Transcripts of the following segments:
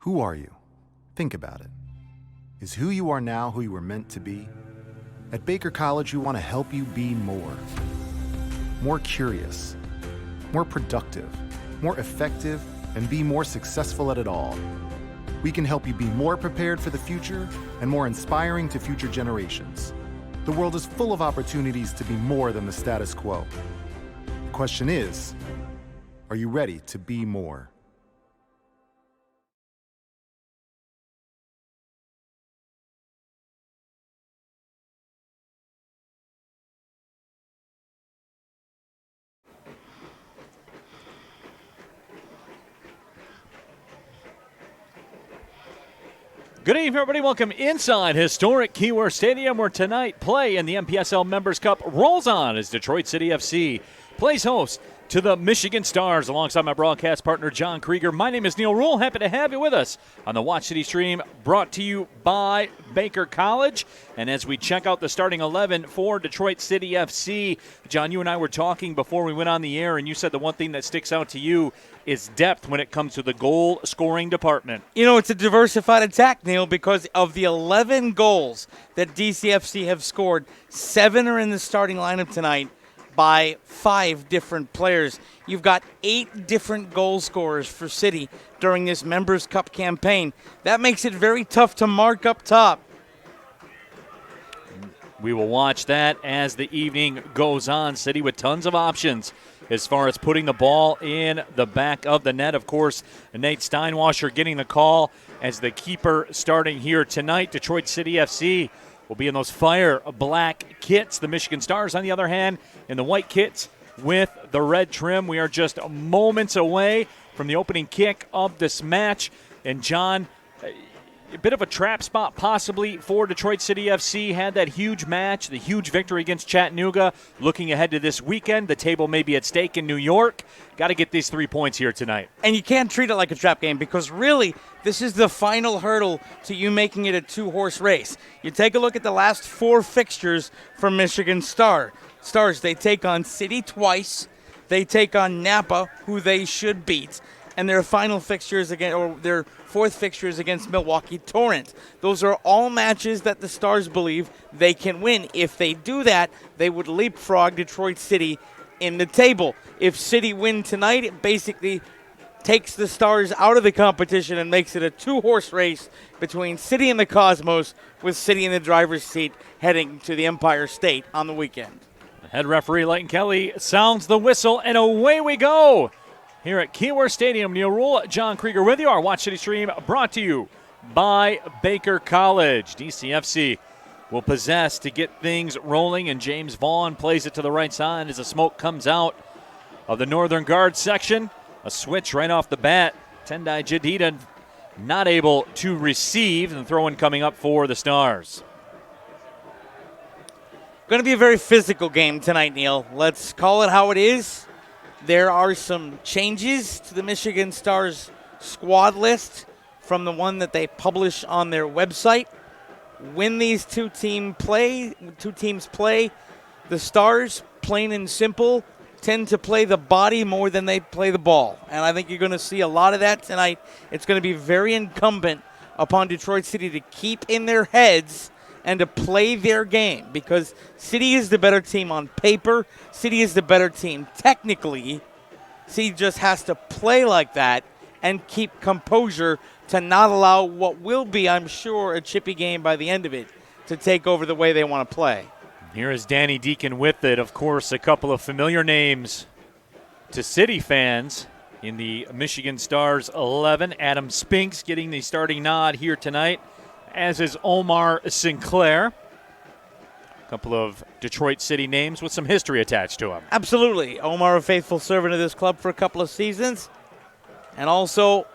Who are you? Think about it. Is who you are now who you were meant to be? At Baker College, we want to help you be more. More curious, more productive, more effective, and be more successful at it all. We can help you be more prepared for the future and more inspiring to future generations. The world is full of opportunities to be more than the status quo. The question is, are you ready to be more? Good evening, everybody. Welcome inside historic Keyworth Stadium, where tonight play in the MPSL Members Cup rolls on as Detroit City FC plays host to the Michigan Stars. Alongside my broadcast partner, John Krieger, my name is Neil Rule. Happy to have you with us on the Watch City stream, brought to you by Baker College. And as we check out the starting 11 for Detroit City FC, John, you and I were talking before we went on the air, and you said the one thing that sticks out to you is depth when it comes to the goal-scoring department. You know, it's a diversified attack, Neil, because of the 11 goals that DCFC have scored, 7 are in the starting lineup tonight by 5 different players. You've got 8 different goal scorers for City during this Members Cup campaign. That makes it very tough to mark up top. We will watch that as the evening goes on. City with tons of options as far as putting the ball in the back of the net. Of course, Nate Steinwasser getting the call as the keeper starting here tonight. Detroit City FC will be in those fire black kits. The Michigan Stars, on the other hand, in the white kits with the red trim. We are just moments away from the opening kick of this match. And John, a bit of a trap spot possibly for Detroit City FC. Had that huge match, the huge victory against Chattanooga. Looking ahead to this weekend, the table may be at stake in New York. Got to get these 3 points here tonight. And you can't treat it like a trap game, because really this is the final hurdle to you making it a 2-horse race. You take a look at the last 4 fixtures for Michigan Stars. They take on City twice. They take on Napa, who they should beat. And their final fixtures again, or their 4th fixture is against Milwaukee Torrent. Those are all matches that the Stars believe they can win. If they do that, they would leapfrog Detroit City in the table. If City win tonight, it basically takes the Stars out of the competition and makes it a 2-horse race between City and the Cosmos, with City in the driver's seat heading to the Empire State on the weekend. Head referee Leighton Kelly sounds the whistle, and away we go. Here at Keyworth Stadium, Neil Rule, John Krieger with you. Our Watch City stream brought to you by Baker College. DCFC will possess to get things rolling, and James Vaughn plays it to the right side as the smoke comes out of the Northern Guard section. A switch right off the bat. Tendai Jadida not able to receive, and the throw-in coming up for the Stars. Going to be a very physical game tonight, Neil. Let's call it how it is. There are some changes to the Michigan Stars squad list from the one that they publish on their website. When these two teams play, the Stars, plain and simple, tend to play the body more than they play the ball. And I think you're going to see a lot of that tonight. It's going to be very incumbent upon Detroit City to keep in their heads and to play their game, because City is the better team on paper. City is the better team technically. City just has to play like that and keep composure to not allow what will be, I'm sure, a chippy game by the end of it to take over the way they want to play. Here is Danny Deacon with it. Of course, a couple of familiar names to City fans in the Michigan Stars 11. Adam Spinks getting the starting nod here tonight, as is Omar Sinclair. A couple of Detroit City names with some history attached to them. Absolutely. Omar, a faithful servant of this club for a couple of seasons, and also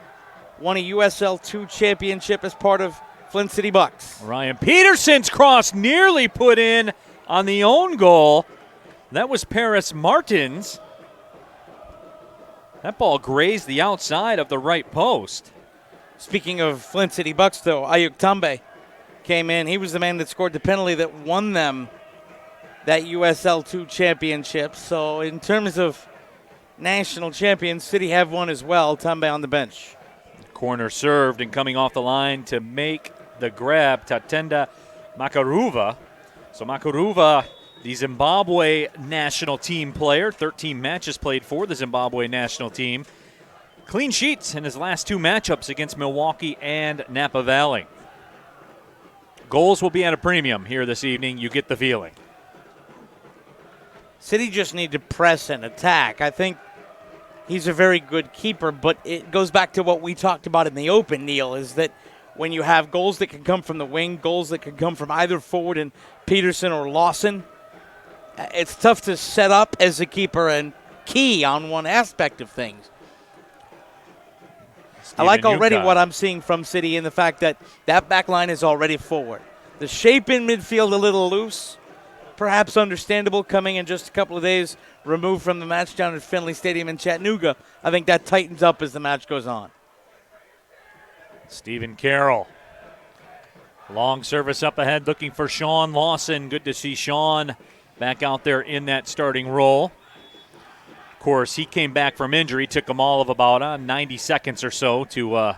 won a USL 2 championship as part of Flint City Bucks. Ryan Peterson's cross nearly put in on the own goal. That was Paris Martins. That ball grazed the outside of the right post. Speaking of Flint City Bucks, though, Ayuk Tambe came in. He was the man that scored the penalty that won them that USL 2 championship. So in terms of national champions, City have one as well. Tambe on the bench. Corner served, and coming off the line to make the grab, Tatenda Makaruva. So Makaruva, the Zimbabwe national team player, 13 matches played for the Zimbabwe national team. Clean sheets in his last 2 matchups against Milwaukee and Napa Valley. Goals will be at a premium here this evening. You get the feeling. City just need to press and attack. I think he's a very good keeper, but it goes back to what we talked about in the open, Neil, is that when you have goals that can come from the wing, goals that can come from either forward in Peterson or Lawson, it's tough to set up as a keeper and key on one aspect of things. I like already what I'm seeing from City in the fact that back line is already forward. The shape in midfield a little loose, perhaps understandable coming in just a couple of days removed from the match down at Finley Stadium in Chattanooga. I think that tightens up as the match goes on. Stephen Carroll. Long service up ahead looking for Shawn Lawson. Good to see Shawn back out there in that starting role. Of course, he came back from injury. Took him all of about 90 seconds or so to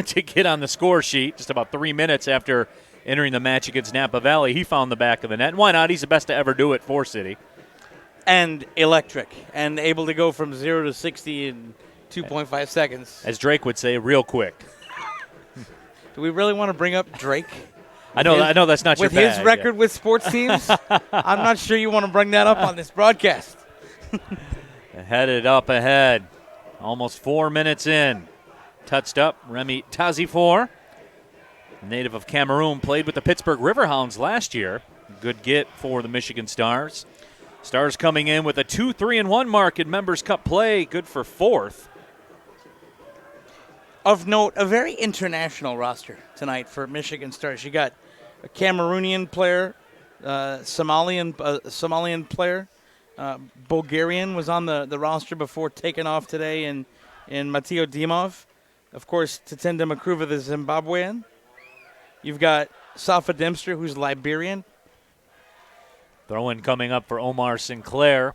to get on the score sheet. Just about 3 minutes after entering the match against Napa Valley, he found the back of the net. And why not? He's the best to ever do it for City. And electric. And able to go from 0 to 60 in 2.5 seconds. As Drake would say, real quick. Do we really want to bring up Drake? I know that's not your bag. With his record with sports teams? I'm not sure you want to bring that up on this broadcast. Headed up ahead. Almost 4 minutes in. Touched up, Remy Tazifor. Native of Cameroon, played with the Pittsburgh Riverhounds last year. Good get for the Michigan Stars. Stars coming in with a 2-3-1 mark in Members Cup play. Good for 4th. Of note, a very international roster tonight for Michigan Stars. You got a Cameroonian player, Somalian player. Bulgarian was on the roster before taking off today in Mateo Dimov. Of course, Tatenda Makaruva, the Zimbabwean. You've got Safa Dempster, who's Liberian. Throw-in coming up for Omar Sinclair.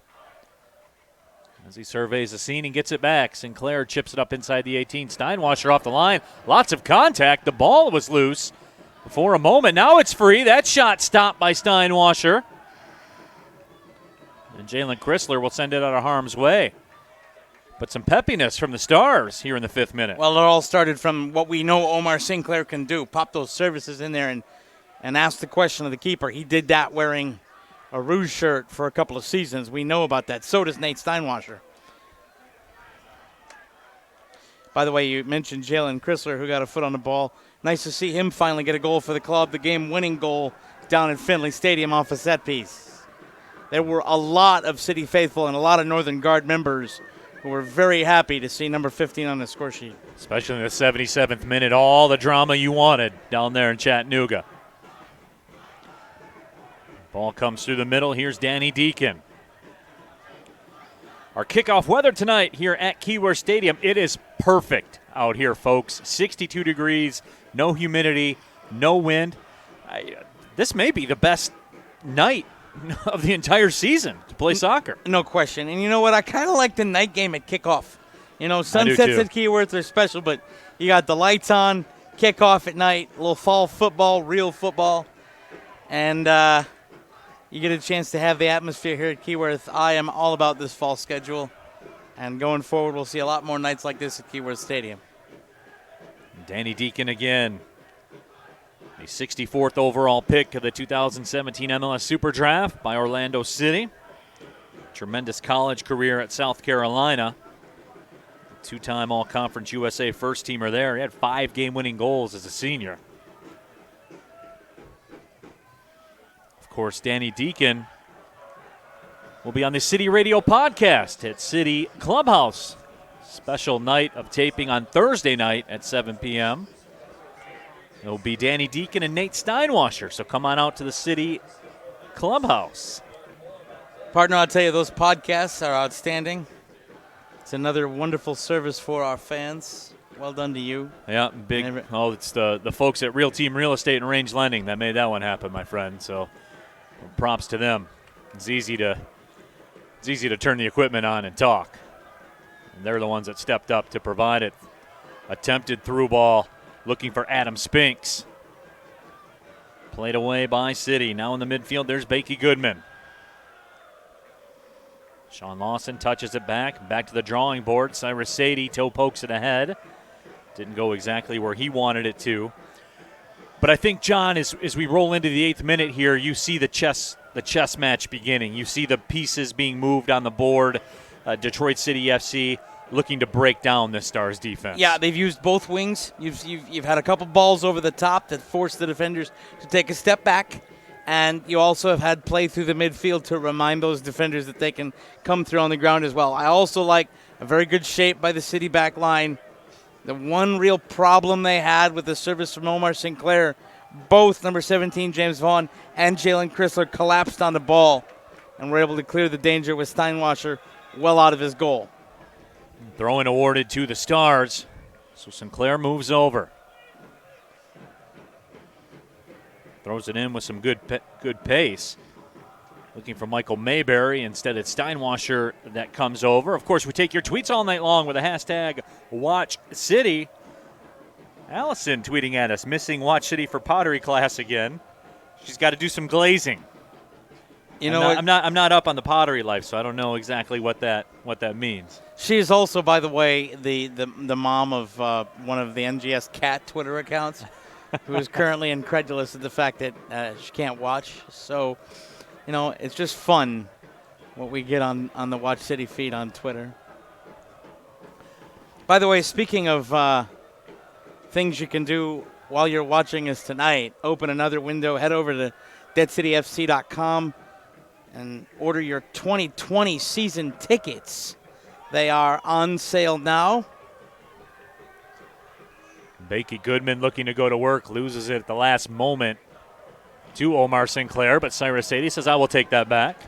As he surveys the scene and gets it back. Sinclair chips it up inside the 18. Steinwasser off the line. Lots of contact. The ball was loose for a moment. Now it's free. That shot stopped by Steinwasser. And Jalen Chrysler will send it out of harm's way. But some peppiness from the Stars here in the 5th minute. Well, it all started from what we know Omar Sinclair can do. Pop those services in there and ask the question of the keeper. He did that wearing a Rouge shirt for a couple of seasons. We know about that. So does Nate Steinwasser. By the way, you mentioned Jalen Chrysler, who got a foot on the ball. Nice to see him finally get a goal for the club, the game-winning goal down at Finley Stadium off a set piece. There were a lot of City faithful and a lot of Northern Guard members who were very happy to see number 15 on the score sheet. Especially in the 77th minute, all the drama you wanted down there in Chattanooga. Ball comes through the middle. Here's Danny Deacon. Our kickoff weather tonight here at Keyworth Stadium. It is perfect out here, folks. 62 degrees, no humidity, no wind. This may be the best night of the entire season to play soccer. No question. And you know what? I kind of like the night game at kickoff. You know, sunsets at Keyworth are special, but you got the lights on, kickoff at night, a little fall football, real football. And you get a chance to have the atmosphere here at Keyworth. I am all about this fall schedule. And going forward, we'll see a lot more nights like this at Keyworth Stadium. Danny Deacon again. The 64th overall pick of the 2017 MLS Super Draft by Orlando City. Tremendous college career at South Carolina. Two-time All-Conference USA first teamer there. He had 5 game-winning goals as a senior. Of course, Danny Deacon will be on the City Radio podcast at City Clubhouse. Special night of taping on Thursday night at 7 p.m. It will be Danny Deacon and Nate Steinwasser, so come on out to the City Clubhouse. Partner, I'll tell you, those podcasts are outstanding. It's another wonderful service for our fans. Well done to you. Yeah, big. It's the folks at Real Team Real Estate and Range Lending that made that one happen, my friend. So props to them. It's easy to turn the equipment on and talk. And they're the ones that stepped up to provide it Attempted through ball, looking for Adam Spinks. Played away by City. Now in the midfield, there's Bakey Goodman. Shawn Lawson touches it back to the drawing board. Cyrus Sadie toe pokes it ahead. Didn't go exactly where he wanted it to. But I think, John, as we roll into the 8th minute here, you see the chess match beginning. You see the pieces being moved on the board. Detroit City FC looking to break down the Stars defense. Yeah, they've used both wings. You've had a couple balls over the top that forced the defenders to take a step back, and you also have had play through the midfield to remind those defenders that they can come through on the ground as well. I also like a very good shape by the City back line. The one real problem they had with the service from Omar Sinclair, both number 17 James Vaughn and Jalen Chrysler collapsed on the ball and were able to clear the danger with Steinwasser well out of his goal. Throw-in awarded to the Stars. So Sinclair moves over. Throws it in with some good pace. Looking for Michael Mayberry. Instead, it's Steinwasser that comes over. Of course, we take your tweets all night long with the hashtag WatchCity. Allison tweeting at us, missing Watch City for pottery class again. She's got to do some glazing. I'm not up on the pottery life, so I don't know exactly what that means. She is also, by the way, the mom of one of the NGS Cat Twitter accounts, who is currently incredulous at the fact that she can't watch. So, it's just fun what we get on the Watch City feed on Twitter. By the way, speaking of things you can do while you're watching us tonight, open another window, head over to deadcityfc.com and order your 2020 season tickets. They are on sale now. Bakey Goodman looking to go to work, loses it at the last moment to Omar Sinclair, but Cyrus Sadie says, I will take that back.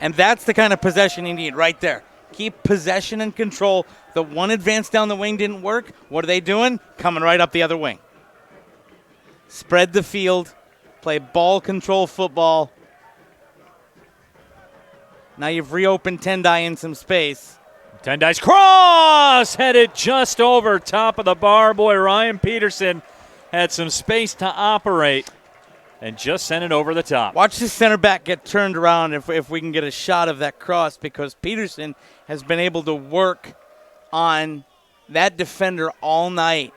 And that's the kind of possession you need right there. Keep possession and control. The one advance down the wing didn't work. What are they doing? Coming right up the other wing. Spread the field. Play ball control football. Now you've reopened Tendai in some space. Tendai's cross headed just over top of the bar. Boy, Ryan Peterson had some space to operate and just sent it over the top. Watch the center back get turned around if we can get a shot of that cross, because Peterson has been able to work on that defender all night.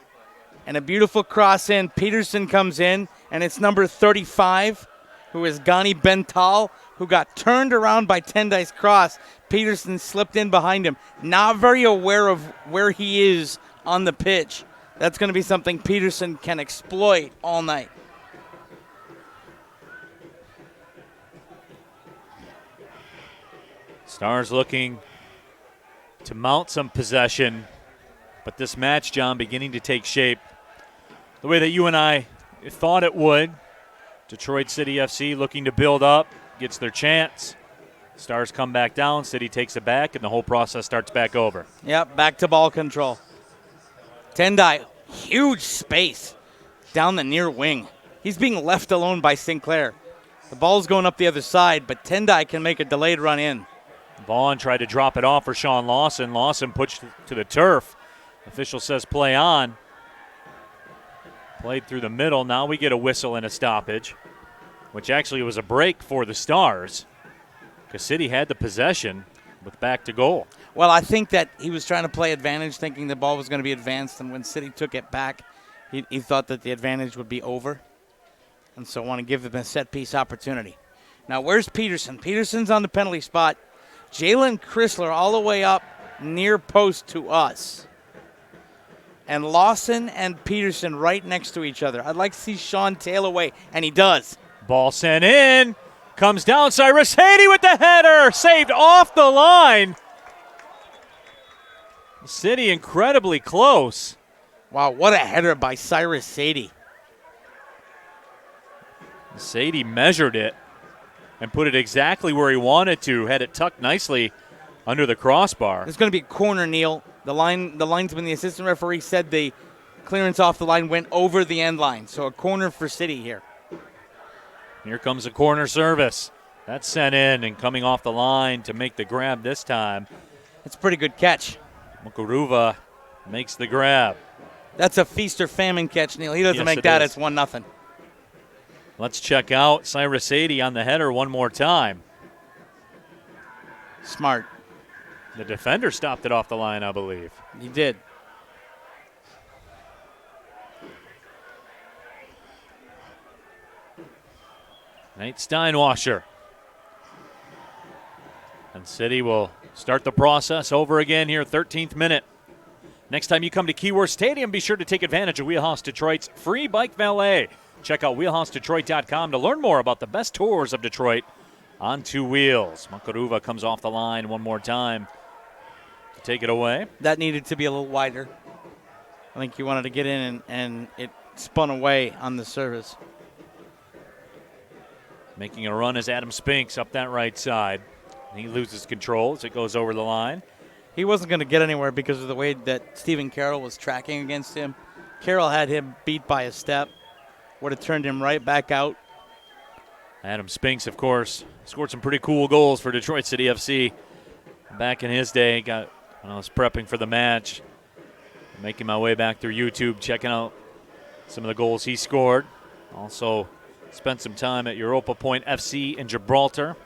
And a beautiful cross in. Peterson comes in, and it's number 35, who is Ghani Bental, who got turned around by Tendai's cross. Peterson slipped in behind him, not very aware of where he is on the pitch. That's going to be something Peterson can exploit all night. Stars looking to mount some possession, but this match, John, beginning to take shape the way that you and I thought it would. Detroit City FC looking to build up, gets their chance. Stars come back down, City takes it back, and the whole process starts back over. Yep, back to ball control. Tendai, huge space down the near wing. He's being left alone by Sinclair. The ball's going up the other side, but Tendai can make a delayed run in. Vaughn tried to drop it off for Shawn Lawson. Lawson pushed to the turf. Official says play on. Played through the middle. Now we get a whistle and a stoppage, which actually was a break for the Stars because City had the possession with back to goal. Well, I think that he was trying to play advantage, thinking the ball was going to be advanced, and when City took it back, he thought that the advantage would be over, and so want to give them a set-piece opportunity. Now, where's Peterson? Peterson's on the penalty spot. Jalen Chrysler all the way up near post to us. And Lawson and Peterson right next to each other. I'd like to see Sean tail away, and he does. Ball sent in. Comes down. Cyrus Sadie with the header. Saved off the line. City incredibly close. Wow, what a header by Cyrus Sadie. Sadie measured it and put it exactly where he wanted to. Had it tucked nicely under the crossbar. It's going to be a corner, Neil. The linesman, the assistant referee, said the clearance off the line went over the end line. So a corner for City here. Here comes a corner service. That's sent in and coming off the line to make the grab this time. It's a pretty good catch. Mukuruva makes the grab. That's a feast or famine catch, Neil. He doesn't Yes, make it that. is. It's 1-0. Let's check out Cyrus 80 on the header one more time. Smart. The defender stopped it off the line, I believe. He did. Nate Steinwasser. And City will start the process over again here, 13th minute. Next time you come to Keyworth Stadium, be sure to take advantage of Wheelhouse Detroit's free bike valet. Check out wheelhousedetroit.com to learn more about the best tours of Detroit on two wheels. Makaruva comes off the line one more time to take it away. That needed to be a little wider. I think he wanted to get in, and it spun away on the service. Making a run is Adam Spinks up that right side. He loses control as it goes over the line. He wasn't going to get anywhere because of the way that Stephen Carroll was tracking against him. Carroll had him beat by a step. Would have turned him right back out. Adam Spinks, of course, scored some pretty cool goals for Detroit City FC back in his day. When I was prepping for the match, making my way back through YouTube, checking out some of the goals he scored. Also spent some time at Europa Point FC in Gibraltar.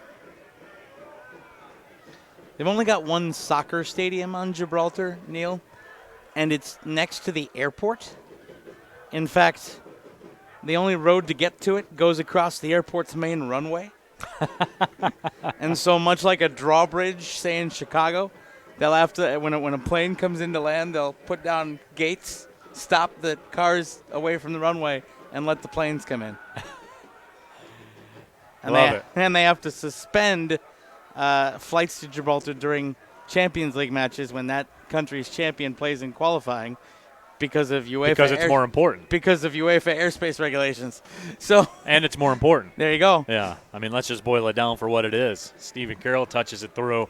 They've only got one soccer stadium on Gibraltar, Neil, and it's next to the airport. In fact, the only road to get to it goes across the airport's main runway. And so much like a drawbridge, say in Chicago, they'll have to, when a plane comes into land, they'll put down gates, stop the cars away from the runway, and let the planes come in. And they have to suspend flights to Gibraltar during Champions League matches when that country's champion plays in qualifying because of UEFA. Because it's more important. Because of UEFA airspace regulations. So and it's more important. There you go. Yeah. I mean, let's just boil it down for what it is. Stephen Carroll touches it through.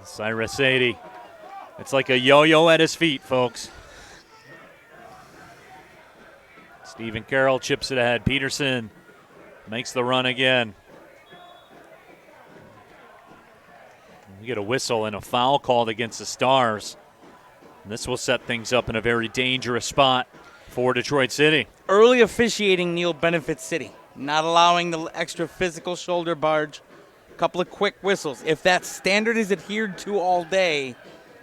Cyrus 80. It's like a yo-yo at his feet, folks. Stephen Carroll chips it ahead. Peterson makes the run again. We get a whistle and a foul called against the Stars. And this will set things up in a very dangerous spot for Detroit City. Early officiating, Neil, benefits City. Not allowing the extra physical shoulder barge. A couple of quick whistles. If that standard is adhered to all day,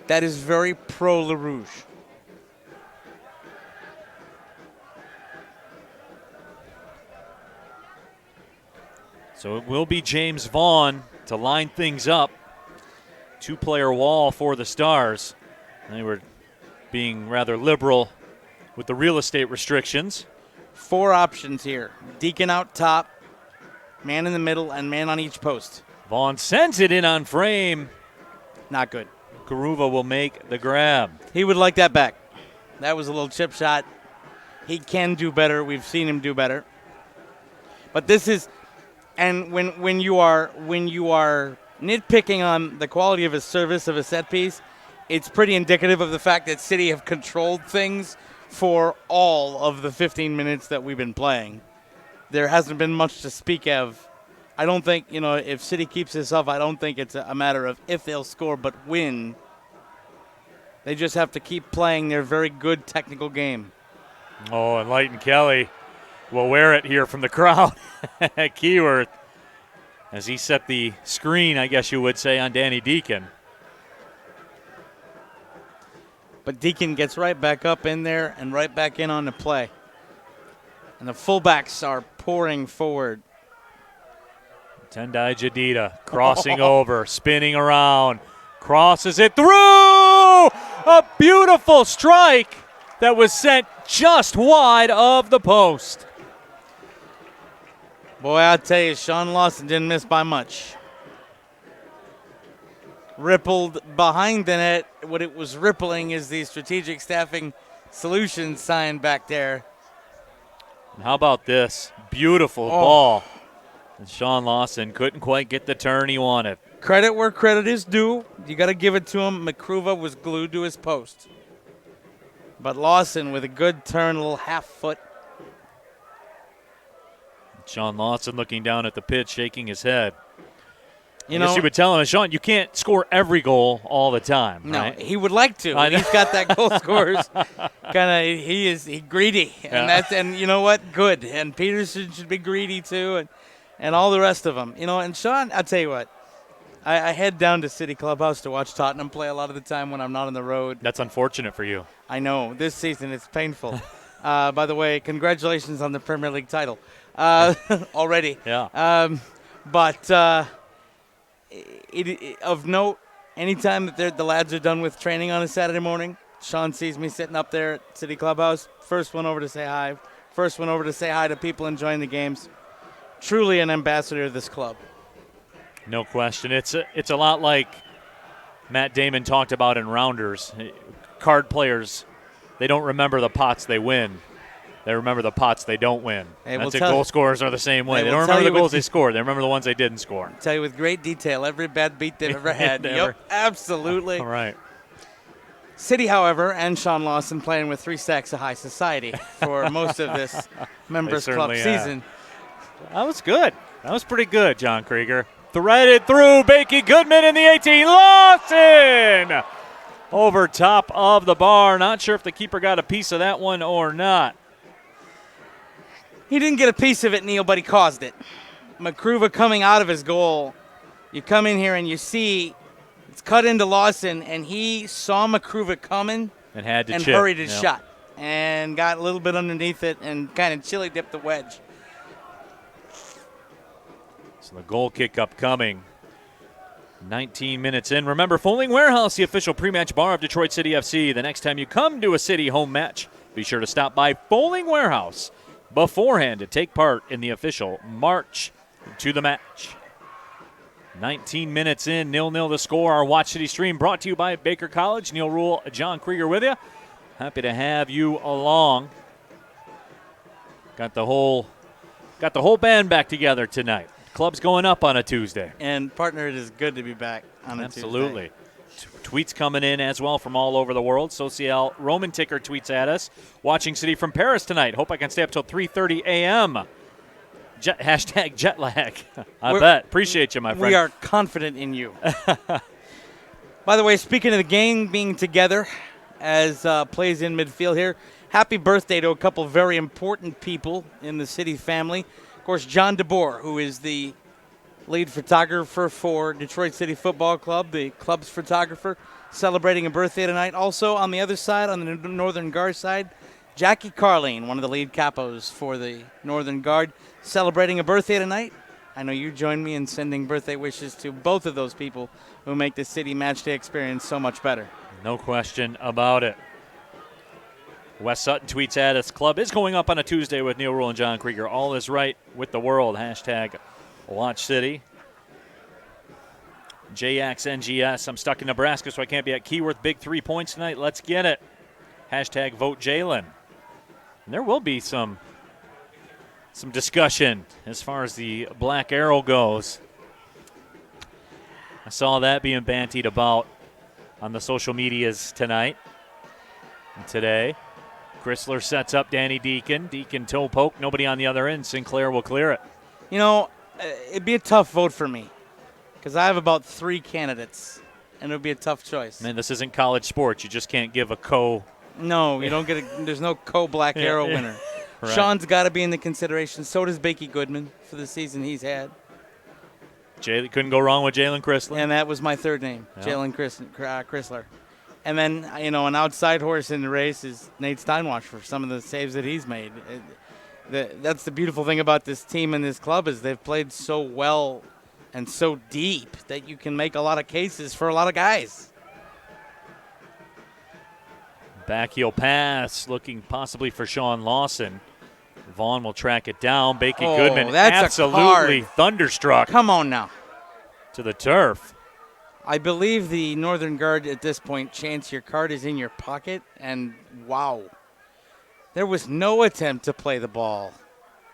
that is very pro Le Rouge. So it will be James Vaughn to line things up. Two-player wall for the Stars. They were being rather liberal with the real estate restrictions. Four options here. Deacon out top, man in the middle, and man on each post. Vaughn sends it in on frame. Not good. Karuva will make the grab. He would like that back. That was a little chip shot. He can do better. We've seen him do better. But this is, and when you are nitpicking on the quality of a service of a set piece, it's pretty indicative of the fact that City have controlled things for all of the 15 minutes that we've been playing. There hasn't been much to speak of. I don't think, if City keeps this up, I don't think it's a matter of if they'll score, but when. They just have to keep playing their very good technical game. Oh, and Leighton Kelly will wear it here from the crowd at Keyworth as he set the screen, I guess you would say, on Danny Deacon. But Deacon gets right back up in there and right back in on the play. And the fullbacks are pouring forward. Tendai Jadida crossing over, spinning around, crosses it through! A beautiful strike that was sent just wide of the post. Boy, I'll tell you, Shawn Lawson didn't miss by much. Rippled behind the net. What it was rippling is the strategic staffing solutions sign back there. And how about this? Beautiful ball. And Shawn Lawson couldn't quite get the turn he wanted. Credit where credit is due. You got to give it to him. Makruva was glued to his post. But Lawson with a good turn, a little half foot. Shawn Lawson looking down at the pitch, shaking his head. I guess you would tell him, Shawn, you can't score every goal all the time. No, right? he would like to. He's got that goal scorers he greedy, and you know what? Good. And Peterson should be greedy too, and all the rest of them. And Shawn, I'll tell you what. I head down to City Clubhouse to watch Tottenham play a lot of the time when I'm not on the road. That's unfortunate for you. I know. This season it's painful. By the way, congratulations on the Premier League title already. Yeah. But of note, anytime that the lads are done with training on a Saturday morning, Shawn sees me sitting up there at City Clubhouse. First one over to say hi. First one over to say hi to people enjoying the games. Truly an ambassador of this club. No question. It's a lot like Matt Damon talked about in Rounders. Card players, they don't remember the pots they win. They remember the pots they don't win. That's it. Goal scorers are the same way. They don't remember the goals they scored. They remember the ones they didn't score. I'll tell you with great detail every bad beat they've ever had. Yep, absolutely. All right. City, however, and Shawn Lawson playing with 3 stacks of high society for most of this members club season. That was good. That was pretty good, John Krieger. Threaded through Bakey Goodman in the 18. Lawson over top of the bar. Not sure if the keeper got a piece of that one or not. He didn't get a piece of it, Neil, but he caused it. Makruva coming out of his goal. You come in here and you see it's cut into Lawson, and he saw Makruva coming and had to and chip. Hurried his shot and got a little bit underneath it and kind of chili dipped the wedge. So the goal kick upcoming. 19 minutes in. Remember, Foaling Warehouse, the official pre-match bar of Detroit City FC. The next time you come to a City home match, be sure to stop by Foaling Warehouse beforehand to take part in the official march to the match. 19 minutes in, 0-0 the score. Our Watch City stream brought to you by Baker College. Neil Rule, John Krieger with you. Happy to have you along. Got the whole band back together tonight. Club's going up on a Tuesday. And, partner, it is good to be back on a Absolutely. Tweets coming in as well from all over the world. Social Roman Ticker tweets at us. Watching City from Paris tonight. Hope I can stay up till 3:30 a.m. Hashtag jet lag. I bet. Appreciate you, my friend. We are confident in you. By the way, speaking of the gang being together as plays in midfield here, happy birthday to a couple very important people in the City family. Of course, John DeBoer, who is the lead photographer for Detroit City Football Club, the club's photographer, celebrating a birthday tonight. Also, on the other side, on the Northern Guard side, Jackie Carleen, one of the lead capos for the Northern Guard, celebrating a birthday tonight. I know you join me in sending birthday wishes to both of those people who make the City matchday experience so much better. No question about it. Wes Sutton tweets at us, club is going up on a Tuesday with Neil Rule and John Krieger. All is right with the world. Hashtag Watch City. JXNGS, I'm stuck in Nebraska, so I can't be at Keyworth. Big 3 points tonight. Let's get it. Hashtag vote Jalen. And there will be some discussion as far as the Black Arrow goes. I saw that being bantied about on the social medias tonight and today. Chrysler sets up Danny Deacon. Deacon toe poke. Nobody on the other end. Sinclair will clear it. You know, it'd be a tough vote for me because I have about 3 candidates, and it would be a tough choice. Man, this isn't college sports. You just can't give a co. No, you don't get there's no co-Black Arrow winner. Right. Shawn's got to be in the consideration. So does Bakey Goodman for the season he's had. Couldn't go wrong with Jalen Chrysler. And that was my third name, yeah. Jalen Chrysler. And then, an outside horse in the race is Nate Steinwash for some of the saves that he's made. That's the beautiful thing about this team and this club is they've played so well and so deep that you can make a lot of cases for a lot of guys. Backheel pass looking possibly for Shawn Lawson. Vaughn will track it down. Bakey Goodman absolutely thunderstruck. Come on now. To the turf. I believe the Northern Guard at this point, Chance, your card is in your pocket, and wow. There was no attempt to play the ball.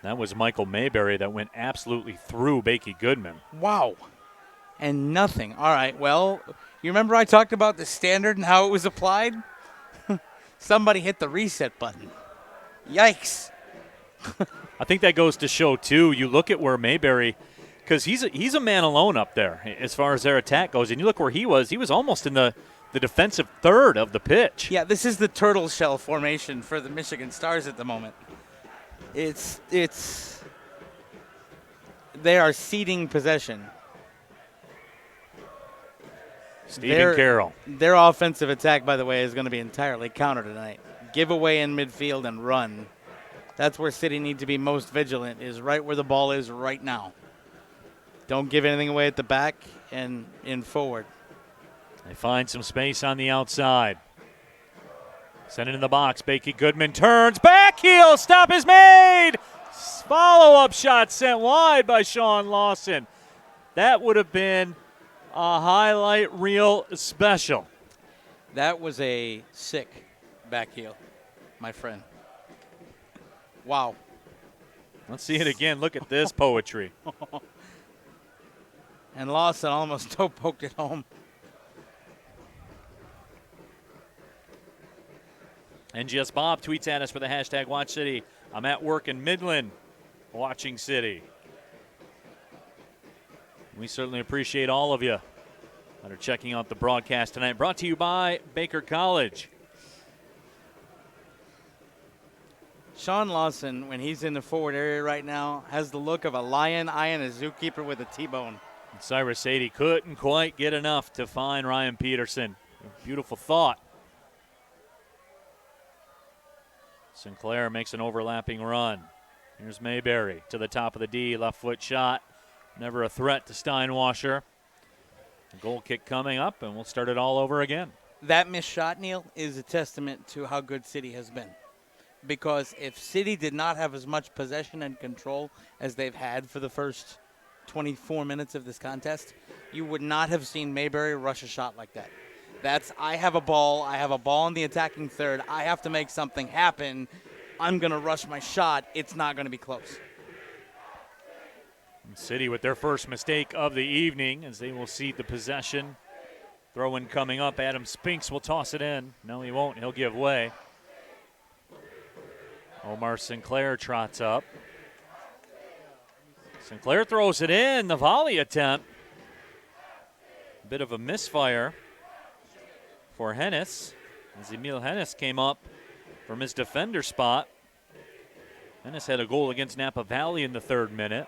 That was Michael Mayberry that went absolutely through Bakey Goodman. Wow. And nothing. All right, well, you remember I talked about the standard and how it was applied? Somebody hit the reset button. Yikes. I think that goes to show, too, you look at where Mayberry because he's a man alone up there as far as their attack goes. And you look where he was almost in the defensive third of the pitch. Yeah, this is the turtle shell formation for the Michigan Stars at the moment. They are ceding possession. Stephen Carroll. Their offensive attack, by the way, is going to be entirely counter tonight. Give away in midfield and run. That's where City need to be most vigilant, is right where the ball is right now. Don't give anything away at the back and in forward. They find some space on the outside. Send it in the box. Bakey Goodman turns. Back heel. Stop is made. Follow-up shot sent wide by Shawn Lawson. That would have been a highlight reel special. That was a sick back heel, my friend. Wow. Let's see it again. Look at this poetry. And Lawson almost toe poked it home. NGS Bob tweets at us with the hashtag Watch City. I'm at work in Midland watching City. We certainly appreciate all of you that are checking out the broadcast tonight. Brought to you by Baker College. Shawn Lawson, when he's in the forward area right now, has the look of a lion eyeing a zookeeper with a T-bone. Cyrus Sadie couldn't quite get enough to find Ryan Peterson. Beautiful thought. Sinclair makes an overlapping run. Here's Mayberry to the top of the D, left foot shot. Never a threat to Steinwasser. A goal kick coming up, and we'll start it all over again. That missed shot, Neil, is a testament to how good City has been. Because if City did not have as much possession and control as they've had for the first 24 minutes of this contest, you would not have seen Mayberry rush a shot like that. That's, I have a ball in the attacking third, I have to make something happen, I'm going to rush my shot, it's not going to be close. City with their first mistake of the evening as they will cede the possession. Throw-in coming up, Adam Spinks will toss it in. No, he won't, he'll give way. Omar Sinclair trots up. Sinclair throws it in, the volley attempt. A bit of a misfire for Hennis, as Emil Hennis came up from his defender spot. Hennis had a goal against Napa Valley in the 3rd minute.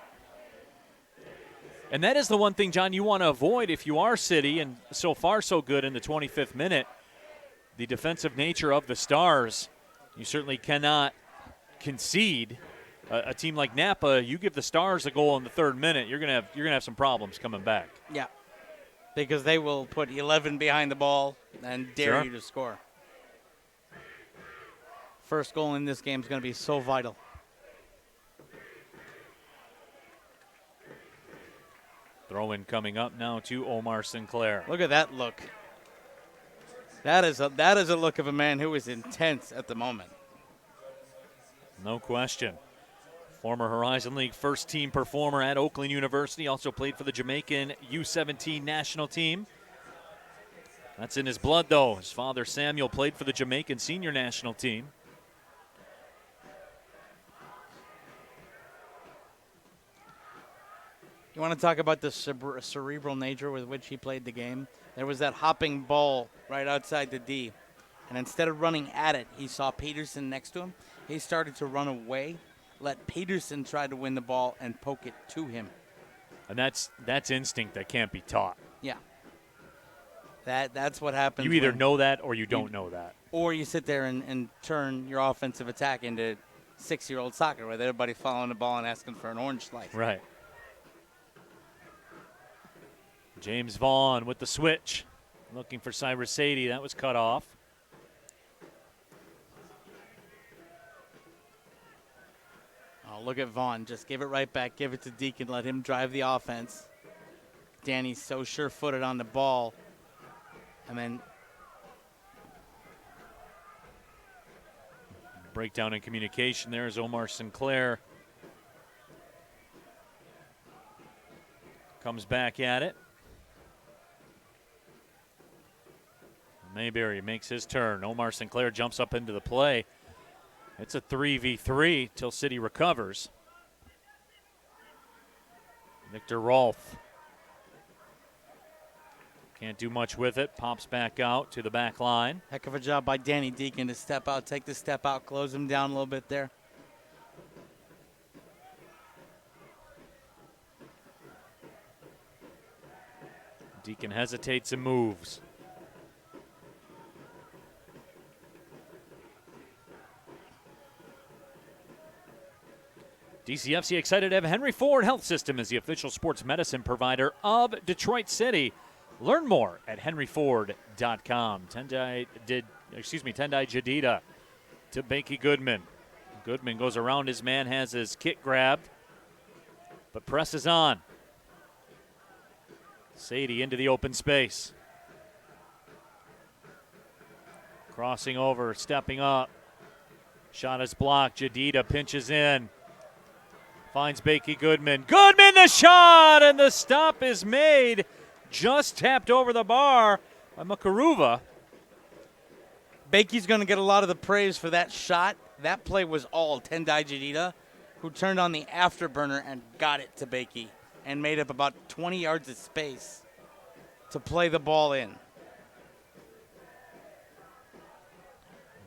And that is the one thing, John, you want to avoid if you are City, and so far so good in the 25th minute. The defensive nature of the Stars, you certainly cannot concede. A team like Napa, you give the Stars a goal in the 3rd minute, you're gonna have some problems coming back. Yeah, because they will put 11 behind the ball and dare you to score. First goal in this game is going to be so vital. Throw-in coming up now to Omar Sinclair. Look at that look. That is a look of a man who is intense at the moment. No question. Former Horizon League first-team performer at Oakland University. Also played for the Jamaican U17 national team. That's in his blood, though. His father, Samuel, played for the Jamaican senior national team. You want to talk about the cerebral nature with which he played the game? There was that hopping ball right outside the D. And instead of running at it, he saw Peterson next to him. He started to run away, let Peterson try to win the ball and poke it to him. And that's instinct that can't be taught. Yeah. That's what happens. You either know that or you don't know that. Or you sit there and turn your offensive attack into 6-year-old soccer with everybody following the ball and asking for an orange slice. Right. James Vaughn with the switch. Looking for Cyrus Sadie. That was cut off. Oh, look at Vaughn. Just give it right back. Give it to Deacon. Let him drive the offense. Danny's so sure-footed on the ball. And then breakdown in communication there is Omar Sinclair. Comes back at it. Mayberry makes his turn. Omar Sinclair jumps up into the play. It's a 3v3 till City recovers. Victor Rolfe can't do much with it. Pops back out to the back line. Heck of a job by Danny Deacon to step out, take the step out, close him down a little bit there. Deacon hesitates and moves. DCFC excited to have Henry Ford Health System as the official sports medicine provider of Detroit City. Learn more at henryford.com. Tendai Jadida to Banky Goodman. Goodman goes around his man, has his kick grabbed, but presses on. Sadie into the open space. Crossing over, stepping up. Shot is blocked. Jadida pinches in. Finds Bakey Goodman. Goodman the shot, and the stop is made. Just tapped over the bar by Makaruva. Bakey's going to get a lot of the praise for that shot. That play was all Tendai Jadida, who turned on the afterburner and got it to Bakey and made up about 20 yards of space to play the ball in.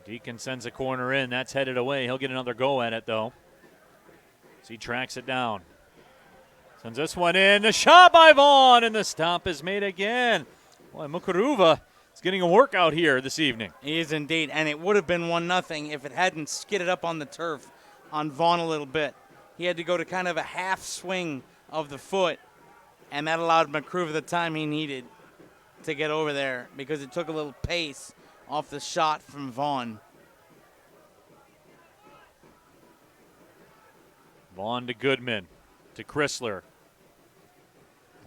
Deacon sends a corner in. That's headed away. He'll get another go at it, though. As he tracks it down. Sends this one in. The shot by Vaughn, and the stop is made again. Boy, Mukaruva is getting a workout here this evening. He is indeed, and it would have been 1-0 if it hadn't skidded up on the turf on Vaughn a little bit. He had to go to kind of a half swing of the foot, and that allowed Mukaruva the time he needed to get over there because it took a little pace off the shot from Vaughn. Vaughn to Goodman, to Chrysler.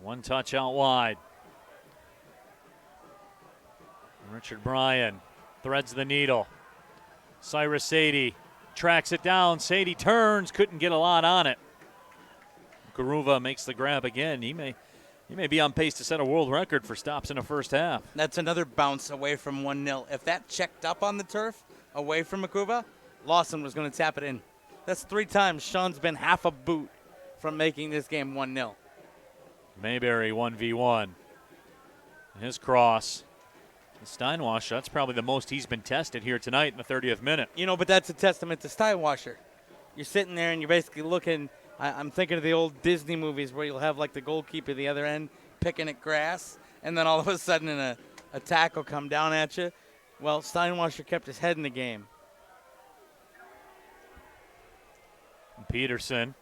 One touch out wide. Richard Bryan threads the needle. Cyrus Sadie tracks it down. Sadie turns, couldn't get a lot on it. Garuva makes the grab again. He may be on pace to set a world record for stops in a first half. That's another bounce away from 1-0. If that checked up on the turf, away from Makuba, Lawson was going to tap it in. That's 3 times Shawn's been half a boot from making this game 1-0. Mayberry 1v1. His cross. Steinwasser, that's probably the most he's been tested here tonight in the 30th minute. You know, but that's a testament to Steinwasser. You're sitting there and you're basically looking. I'm thinking of the old Disney movies where you'll have like the goalkeeper at the other end picking at grass, and then all of a sudden a tackle come down at you. Well, Steinwasser kept his head in the game. Peterson.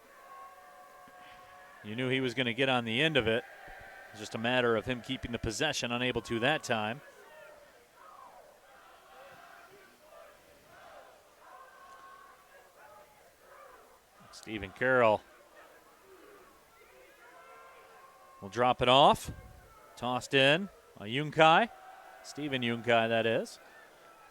You knew he was going to get on the end of it. It's just a matter of him keeping the possession, unable to that time. Stephen Carroll will drop it off. Tossed in by Yunkai. Stephen Yunkai, that is.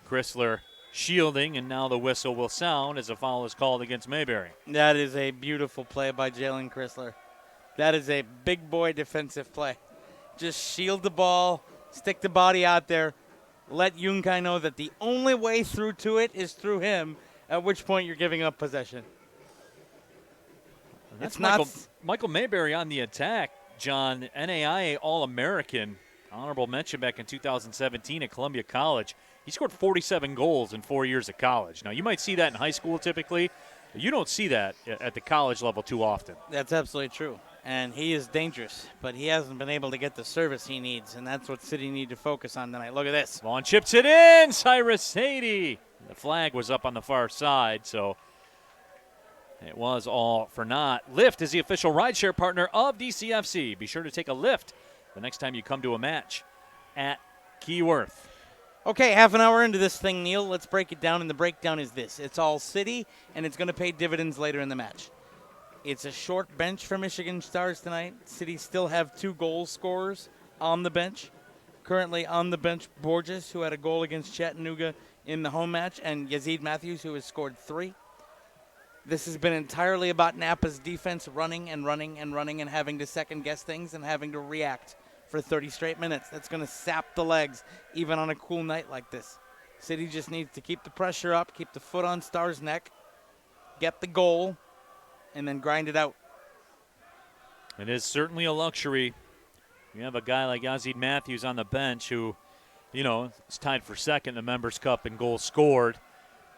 Chrysler shielding, and now the whistle will sound as a foul is called against Mayberry. That is a beautiful play by Jalen Chrysler. That is a big boy defensive play. Just shield the ball, stick the body out there, let Yunkai know that the only way through to it is through him, at which point you're giving up possession. That's Michael Mayberry on the attack, John. NAIA All-American, honorable mention back in 2017 at Columbia College. He scored 47 goals in 4 years of college. Now, you might see that in high school typically. You don't see that at the college level too often. That's absolutely true. And he is dangerous, but he hasn't been able to get the service he needs, and that's what City need to focus on tonight. Look at this. Vaughn chips it in. Cyrus Sadie. The flag was up on the far side, so it was all for naught. Lyft is the official rideshare partner of DCFC. Be sure to take a Lyft the next time you come to a match at Keyworth. Okay, half an hour into this thing, Neil. Let's break it down, and the breakdown is this. It's all City, and it's going to pay dividends later in the match. It's a short bench for Michigan Stars tonight. City still have 2 goal scorers on the bench. Currently on the bench, Borges, who had a goal against Chattanooga in the home match, and Yazid Matthews, who has scored 3. This has been entirely about Napa's defense running and running and running and having to second-guess things and having to react for 30 straight minutes. That's going to sap the legs, even on a cool night like this. City just needs to keep the pressure up, keep the foot on Star's neck, get the goal, and then grind it out. It is certainly a luxury. You have a guy like Yazid Matthews on the bench who, is tied for second in the Members' Cup in goals scored.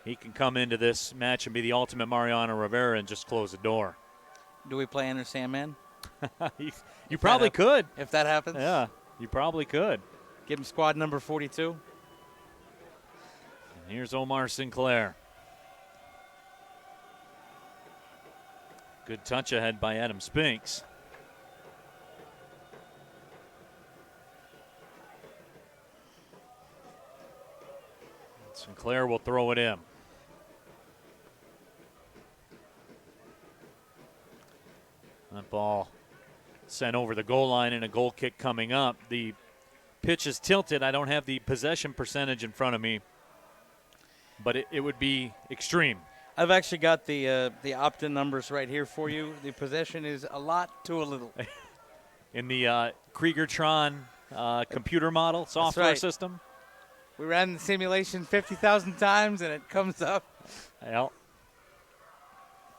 He can come into this match and be the ultimate Mariano Rivera and just close the door. Do we play Enter Sandman? You probably could. If that happens? Yeah, you probably could. Give him squad number 42. And here's Omar Sinclair. Good touch ahead by Adam Spinks. Sinclair will throw it in. That ball sent over the goal line and a goal kick coming up. The pitch is tilted. I don't have the possession percentage in front of me, but it would be extreme. I've actually got the opt-in numbers right here for you. The possession is a lot to a little. In the Kriegertron computer model software system. We ran the simulation 50,000 times, and it comes up. Well,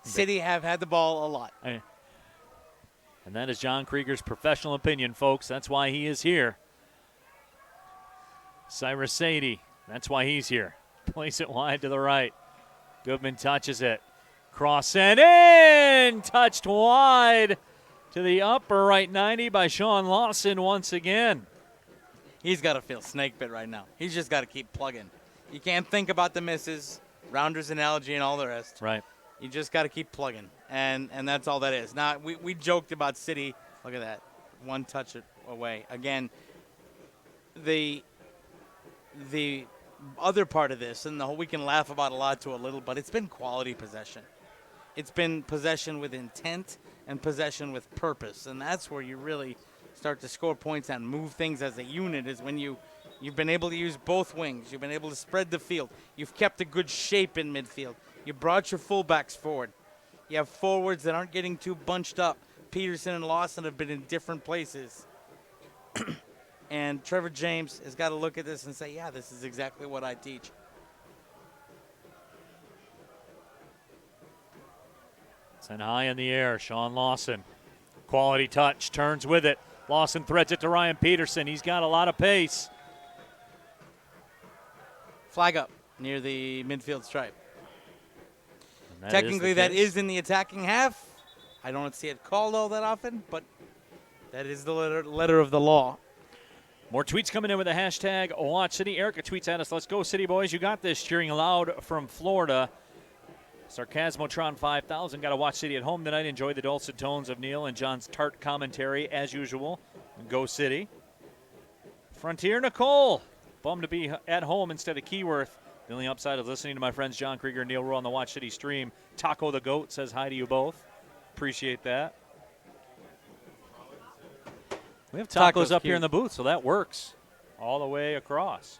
City have had the ball a lot. And that is John Krieger's professional opinion, folks. That's why he is here. Cyrus Sadie, that's why he's here. Plays it wide to the right. Goodman touches it. Cross and in! Touched wide to the upper right 90 by Shawn Lawson once again. He's got to feel snake bit right now. He's just got to keep plugging. You can't think about the misses, Rounder's analogy, and all the rest. Right. You just got to keep plugging, and that's all that is. Now, we joked about City. Look at that. One touch away. Again, the other part of this, and we can laugh about a lot to a little, but it's been quality possession. It's been possession with intent and possession with purpose, and that's where you really start to score points and move things as a unit is when you've been able to use both wings. You've been able to spread the field. You've kept a good shape in midfield. You brought your fullbacks forward. You have forwards that aren't getting too bunched up. Peterson and Lawson have been in different places. And Trevor James has got to look at this and say, yeah, this is exactly what I teach. Sent high in the air, Shawn Lawson. Quality touch, turns with it. Lawson threads it to Ryan Peterson. He's got a lot of pace. Flag up near the midfield stripe. That Technically, that is in the attacking half. I don't see it called all that often, but that is the letter of the law. More tweets coming in with the hashtag Watch City. Erica tweets at us, "Let's go, City boys. You got this." Cheering aloud from Florida. Sarcasmotron 5000. Got to watch City at home tonight. Enjoy the dulcet tones of Neil and John's tart commentary as usual. Go City. Frontier Nicole. Bummed to be at home instead of Keyworth. The only upside of listening to my friends John Krieger and Neil Rule on the Watch City stream. Taco the Goat says hi to you both. Appreciate that. We have tacos up here in the booth, so that works all the way across.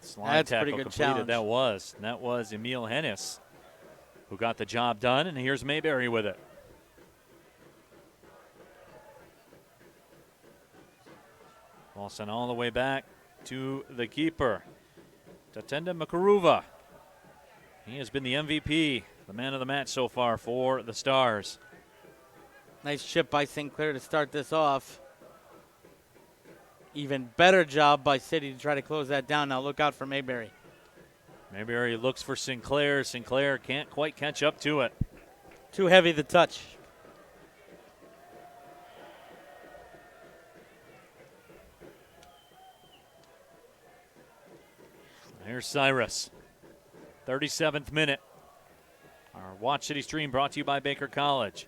Slide That's tackle pretty good completed. challenge. That was Emil Hennis who got the job done, and here's Mayberry with it. Ball sent all the way back to the keeper, Tatenda Makaruva. He has been the MVP, the man of the match so far for the Stars. Nice chip by Sinclair to start this off. Even better job by City to try to close that down. Now look out for Mayberry. Mayberry looks for Sinclair. Sinclair can't quite catch up to it. Too heavy the touch. Here's Cyrus. 37th minute. Our Watch City stream brought to you by Baker College.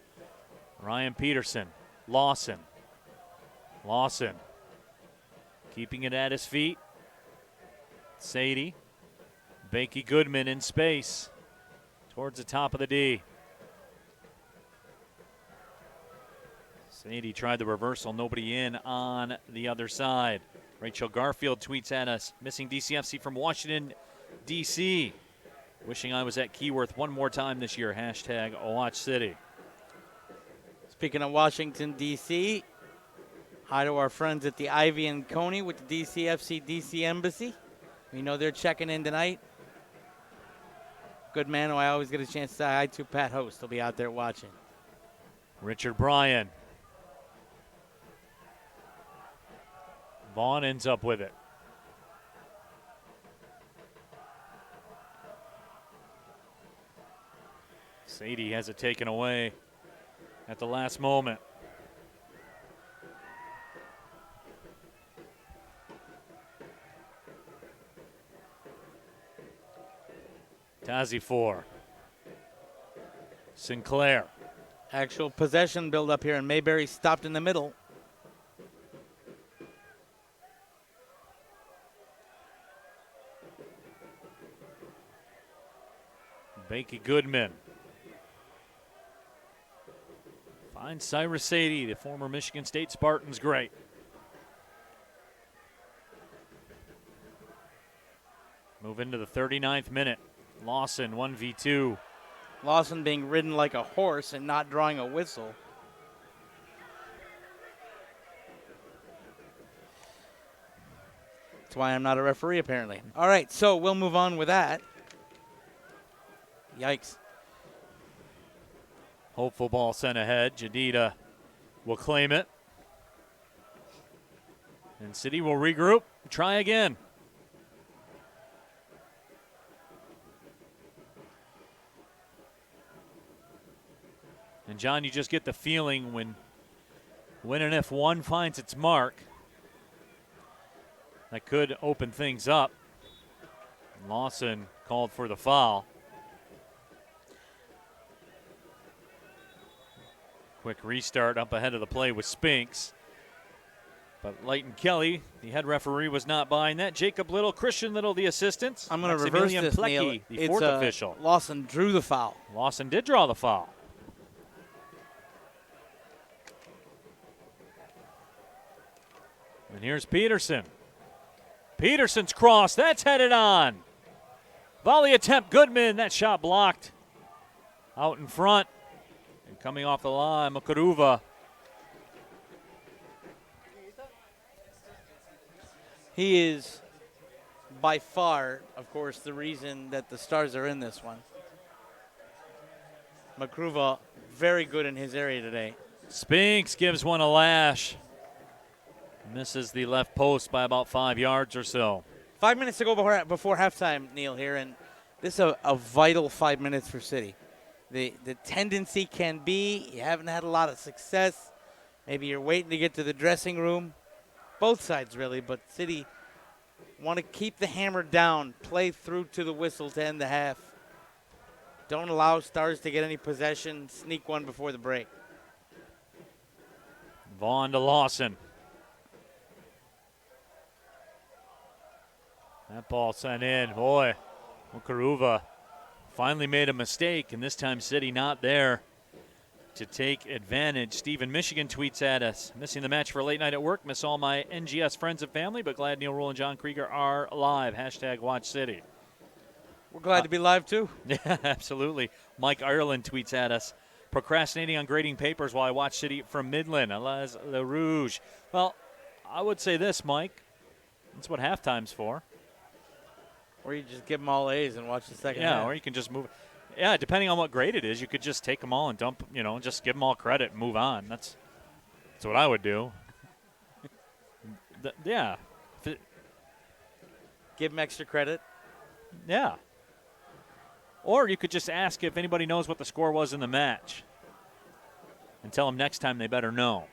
Ryan Peterson. Lawson. Keeping it at his feet. Sadie. Bakey Goodman in space. Towards the top of the D. Sadie tried the reversal. Nobody in on the other side. Rachel Garfield tweets at us. Missing DCFC from Washington, D.C. Wishing I was at Keyworth one more time this year. Hashtag Watch City. Speaking of Washington, D.C., Hi to our friends at the Ivy and Coney with the DCFC DC Embassy. We know they're checking in tonight. Good man who I always get a chance to say hi to, Pat Host. He'll be out there watching. Richard Bryan. Vaughn ends up with it. Sadie has it taken away at the last moment. Tazi 4. Sinclair. Actual possession build up here, and Mayberry stopped in the middle. Bakey Goodman. Finds Cyrus Sadie, the former Michigan State Spartans great. Move into the 39th minute. Lawson 1v2. Lawson being ridden like a horse and not drawing a whistle. That's why I'm not a referee, apparently. All right, so we'll move on with that. Yikes. Hopeful ball sent ahead. Jadida will claim it. And City will regroup, try again. And John, you just get the feeling when and if one finds its mark, that could open things up. Lawson called for the foul. Quick restart up ahead of the play with Spinks. But Leighton Kelly, the head referee, was not buying that. Jacob Little, Christian Little, the assistant. I'm going to reverse this, Neil. The fourth official. Lawson drew the foul. Lawson did draw the foul. And here's Peterson. Peterson's cross. That's headed on. Volley attempt. Goodman. That shot blocked. Out in front. And coming off the line, Makaruva. He is by far, of course, the reason that the Stars are in this one. Makruva, very good in his area today. Spinks gives one a lash. Misses the left post by about 5 yards or so. 5 minutes to go before halftime, Neil, here, and this is a vital 5 minutes for City. The tendency can be you haven't had a lot of success. Maybe you're waiting to get to the dressing room. Both sides, really, but City want to keep the hammer down, play through to the whistle to end the half. Don't allow Stars to get any possession, sneak one before the break. Vaughn to Lawson. That ball sent in. Boy, Makaruva finally made a mistake, and this time City not there to take advantage. Stephen Michigan tweets at us, missing the match for a late night at work. Miss all my NGS friends and family, but glad Neil Rule and John Krieger are live. Hashtag Watch City. We're glad to be live, too. Yeah, absolutely. Mike Ireland tweets at us, procrastinating on grading papers while I watch City from Midland. Alaz Le Rouge. Well, I would say this, Mike. That's what halftime's for. Or you just give them all A's and watch the second half. Yeah, or you can just move. Yeah, depending on what grade it is, you could just take them all and dump, just give them all credit and move on. That's what I would do. Yeah. Give them extra credit. Yeah. Or you could just ask if anybody knows what the score was in the match and tell them next time they better know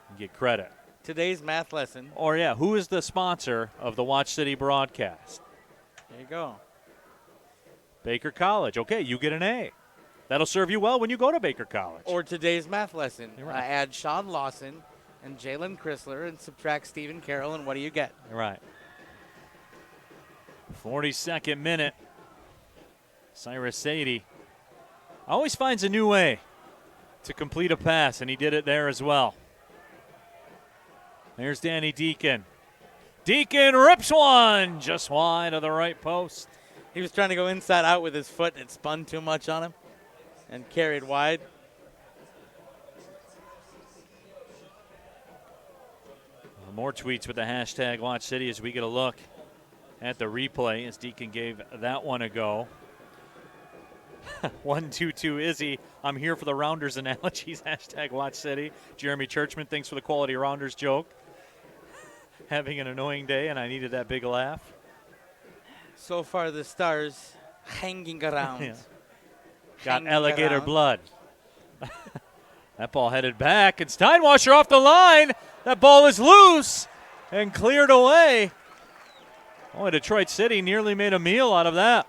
and get credit. Today's math lesson. Or, yeah, who is the sponsor of the Watch City broadcast? There you go. Baker College. Okay, you get an A. That'll serve you well when you go to Baker College. Or today's math lesson. You're right. Add Shawn Lawson and Jalen Chrysler and subtract Stephen Carroll, and what do you get? You're right. 42nd minute. Cyrus Sadie always finds a new way to complete a pass, and he did it there as well. There's Danny Deacon. Deacon rips one just wide of the right post. He was trying to go inside out with his foot, and it spun too much on him and carried wide. More tweets with the hashtag Watch City as we get a look at the replay as Deacon gave that one a go. 122 Izzy, I'm here for the Rounders analogies, hashtag Watch City. Jeremy Churchman, thanks for the quality Rounders joke. Having an annoying day, and I needed that big laugh. So far, the Stars hanging around. Yeah. Got Hanging alligator around. blood. That ball headed back, and Steinwasser off the line. That ball is loose and cleared away. Oh, Detroit City nearly made a meal out of that.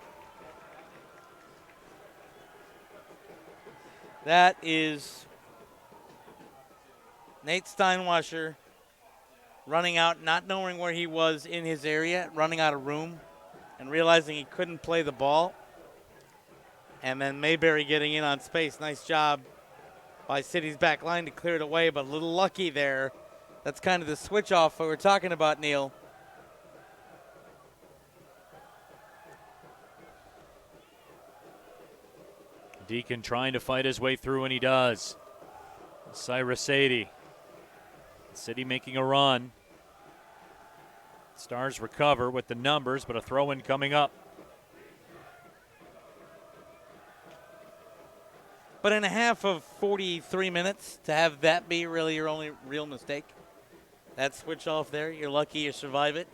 That is Nate Steinwasser running out, not knowing where he was in his area, running out of room, and realizing he couldn't play the ball. And then Mayberry getting in on space. Nice job by City's back line to clear it away, but a little lucky there. That's kind of the switch off we were talking about, Neil. Deacon trying to fight his way through, and he does. Cyrus Sadie. City making a run. Stars recover with the numbers, but a throw-in coming up. But in a half of 43 minutes, to have that be really your only real mistake, that switch off there, you're lucky you survive it.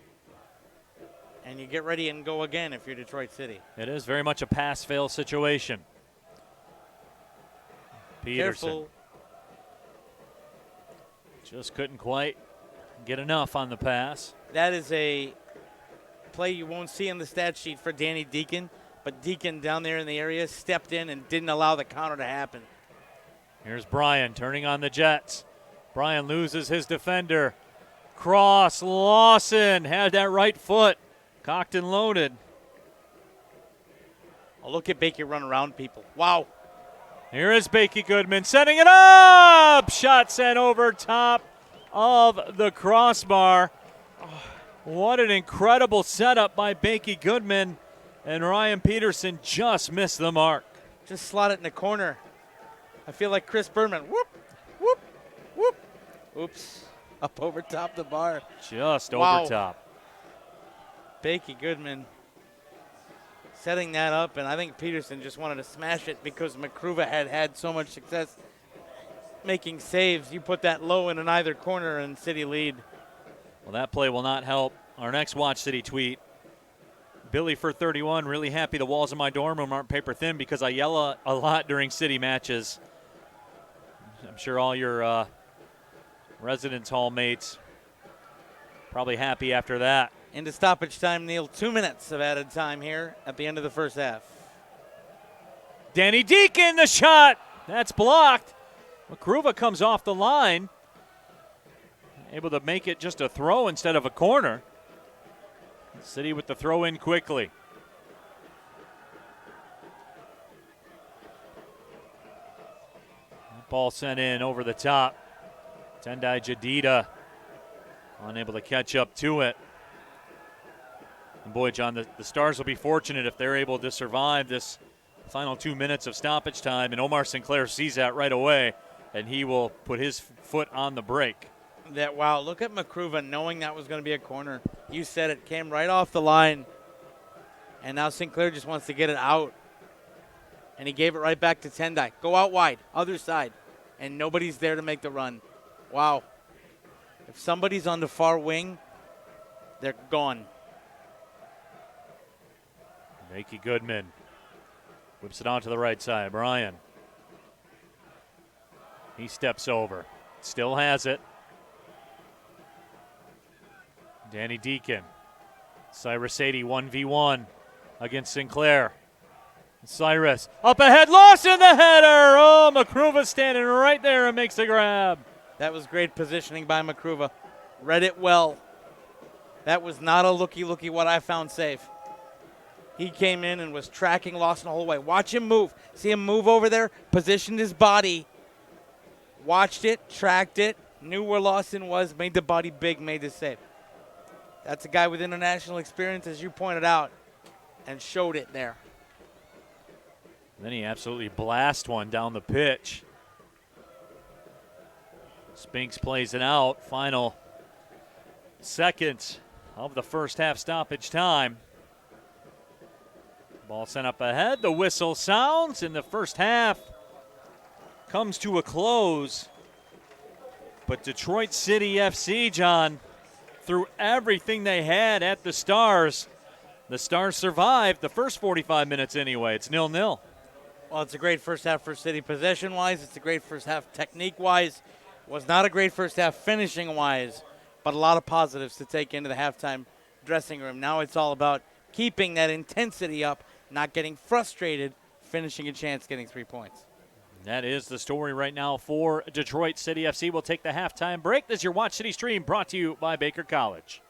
And you get ready and go again if you're Detroit City. It is very much a pass-fail situation. Peterson. Careful. Just couldn't quite get enough on the pass. That is a play you won't see in the stat sheet for Danny Deacon, but Deacon down there in the area stepped in and didn't allow the counter to happen. Here's Bryan turning on the Jets. Bryan loses his defender. Cross, Lawson had that right foot cocked and loaded. Oh, look at Baker run around people. Wow. Here is Bakey Goodman setting it up. Shot sent over top of the crossbar. What an incredible setup by Bakey Goodman. And Ryan Peterson just missed the mark. Just slot it in the corner. I feel like Chris Berman. Whoop, whoop, whoop. Oops. Up over top the bar. Just Wow. over top. Bakey Goodman setting that up, and I think Peterson just wanted to smash it because McCruva had so much success making saves. You put that low in either corner and City lead. Well, that play will not help. Our next Watch City tweet. Billy for 31, really happy the walls of my dorm room aren't paper thin because I yell a lot during City matches. I'm sure all your residence hall mates probably happy after that. Into stoppage time, Neil. 2 minutes of added time here at the end of the first half. Danny Deacon, the shot. That's blocked. McCruva comes off the line. Able to make it just a throw instead of a corner. City with the throw in quickly. Ball sent in over the top. Tendai Jadida unable to catch up to it. And boy, John, the Stars will be fortunate if they're able to survive this final 2 minutes of stoppage time. And Omar Sinclair sees that right away, and he will put his foot on the brake. Wow, look at McCruva knowing that was going to be a corner. You said it, came right off the line. And now Sinclair just wants to get it out. And he gave it right back to Tendai. Go out wide, other side. And nobody's there to make the run. Wow. If somebody's on the far wing, they're gone. Makey Goodman whips it onto the right side. Bryan. He steps over. Still has it. Danny Deacon. Cyrus Sadie 1v1 against Sinclair. Cyrus up ahead. Lawson the header. Oh, McCruva standing right there and makes the grab. That was great positioning by McCruva. Read it well. That was not a looky what I found safe. He came in and was tracking Lawson the whole way. Watch him move. See him move over there, positioned his body, watched it, tracked it, knew where Lawson was, made the body big, made the save. That's a guy with international experience, as you pointed out, and showed it there. Then he absolutely blasts one down the pitch. Spinks plays it out. Final Second of the first half stoppage time. Ball sent up ahead. The whistle sounds, and the first half comes to a close. But Detroit City FC, John, threw everything they had at the Stars. The Stars survived the first 45 minutes anyway. It's 0-0. Well, it's a great first half for City possession-wise. It's a great first half technique-wise. Was not a great first half finishing-wise, but a lot of positives to take into the halftime dressing room. Now it's all about keeping that intensity up, not getting frustrated, finishing a chance, getting 3 points. That is the story right now for Detroit City FC. We'll take the halftime break. This is your Watch City Stream brought to you by Baker College.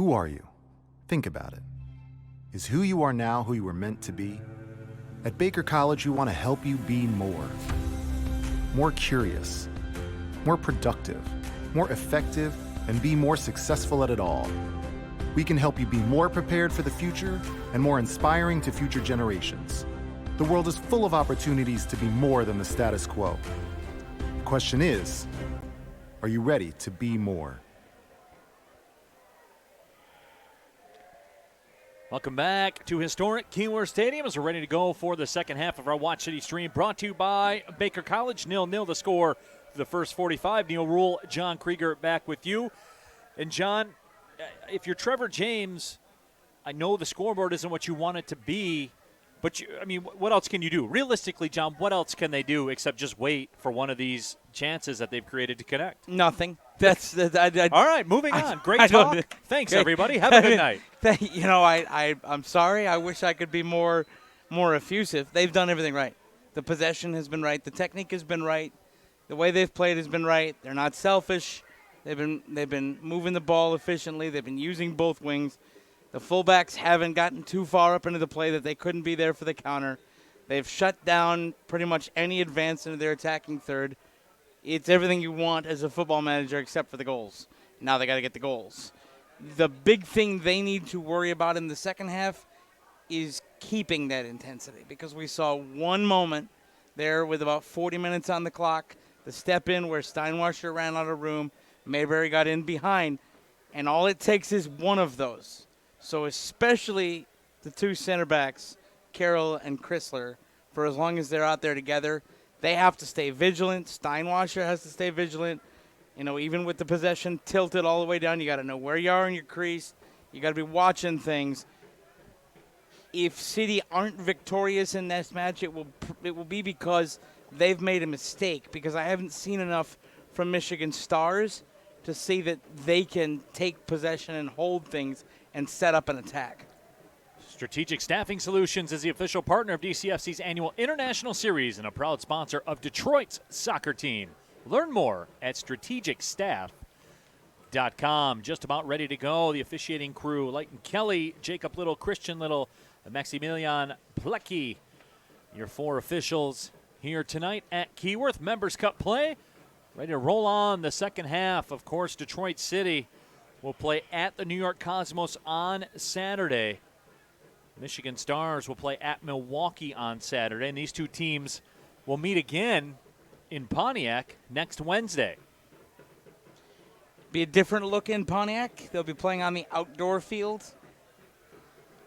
Who are you? Think about it. Is who you are now who you were meant to be? At Baker College, we want to help you be more. More curious, more productive, more effective, and be more successful at it all. We can help you be more prepared for the future and more inspiring to future generations. The world is full of opportunities to be more than the status quo. The question is, are you ready to be more? Welcome back to historic Keyworth Stadium as we're ready to go for the second half of our Watch City stream, brought to you by Baker College. 0-0 the score for the first 45. Neil Rule, John Krieger back with you. And John, if you're Trevor James, I know the scoreboard isn't what you want it to be, but what else can you do? Realistically, John, what else can they do except just wait for one of these chances that they've created to connect? Nothing. All right, moving on. Great talk. Thanks, everybody. Have a good night. I'm sorry. I wish I could be more effusive. They've done everything right. The possession has been right. The technique has been right. The way they've played has been right. They're not selfish. They've been moving the ball efficiently. They've been using both wings. The fullbacks haven't gotten too far up into the play that they couldn't be there for the counter. They've shut down pretty much any advance into their attacking third. It's everything you want as a football manager except for the goals. Now they got to get the goals. The big thing they need to worry about in the second half is keeping that intensity, because we saw one moment there with about 40 minutes on the clock, the step in where Steinwasser ran out of room, Mayberry got in behind, and all it takes is one of those. So especially the two center backs, Carroll and Chrysler, for as long as they're out there together, they have to stay vigilant. Steinwasser has to stay vigilant. Even with the possession tilted all the way down, you got to know where you are in your crease. You got to be watching things. If City aren't victorious in this match, it will be because they've made a mistake, because I haven't seen enough from Michigan Stars to see that they can take possession and hold things and set up an attack. Strategic Staffing Solutions is the official partner of DCFC's annual International Series and a proud sponsor of Detroit's soccer team. Learn more at strategicstaff.com. Just about ready to go. The officiating crew, Leighton Kelly, Jacob Little, Christian Little, Maximilian Plecki, your four officials here tonight at Keyworth. Members Cup play. Ready to roll on the second half. Of course, Detroit City will play at the New York Cosmos on Saturday. Michigan Stars will play at Milwaukee on Saturday, and these two teams will meet again in Pontiac next Wednesday. Be a different look in Pontiac. They'll be playing on the outdoor field.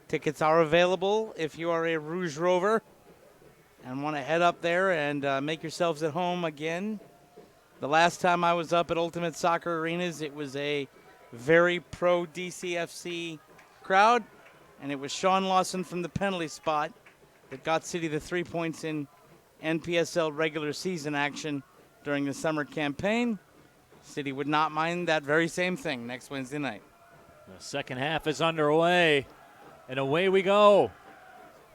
Tickets are available if you are a Rouge Rover and want to head up there and make yourselves at home again. The last time I was up at Ultimate Soccer Arenas, it was a very pro-DCFC crowd, and it was Shawn Lawson from the penalty spot that got City the 3 points in NPSL regular season action during the summer campaign. City would not mind that very same thing next Wednesday night. The second half is underway, and away we go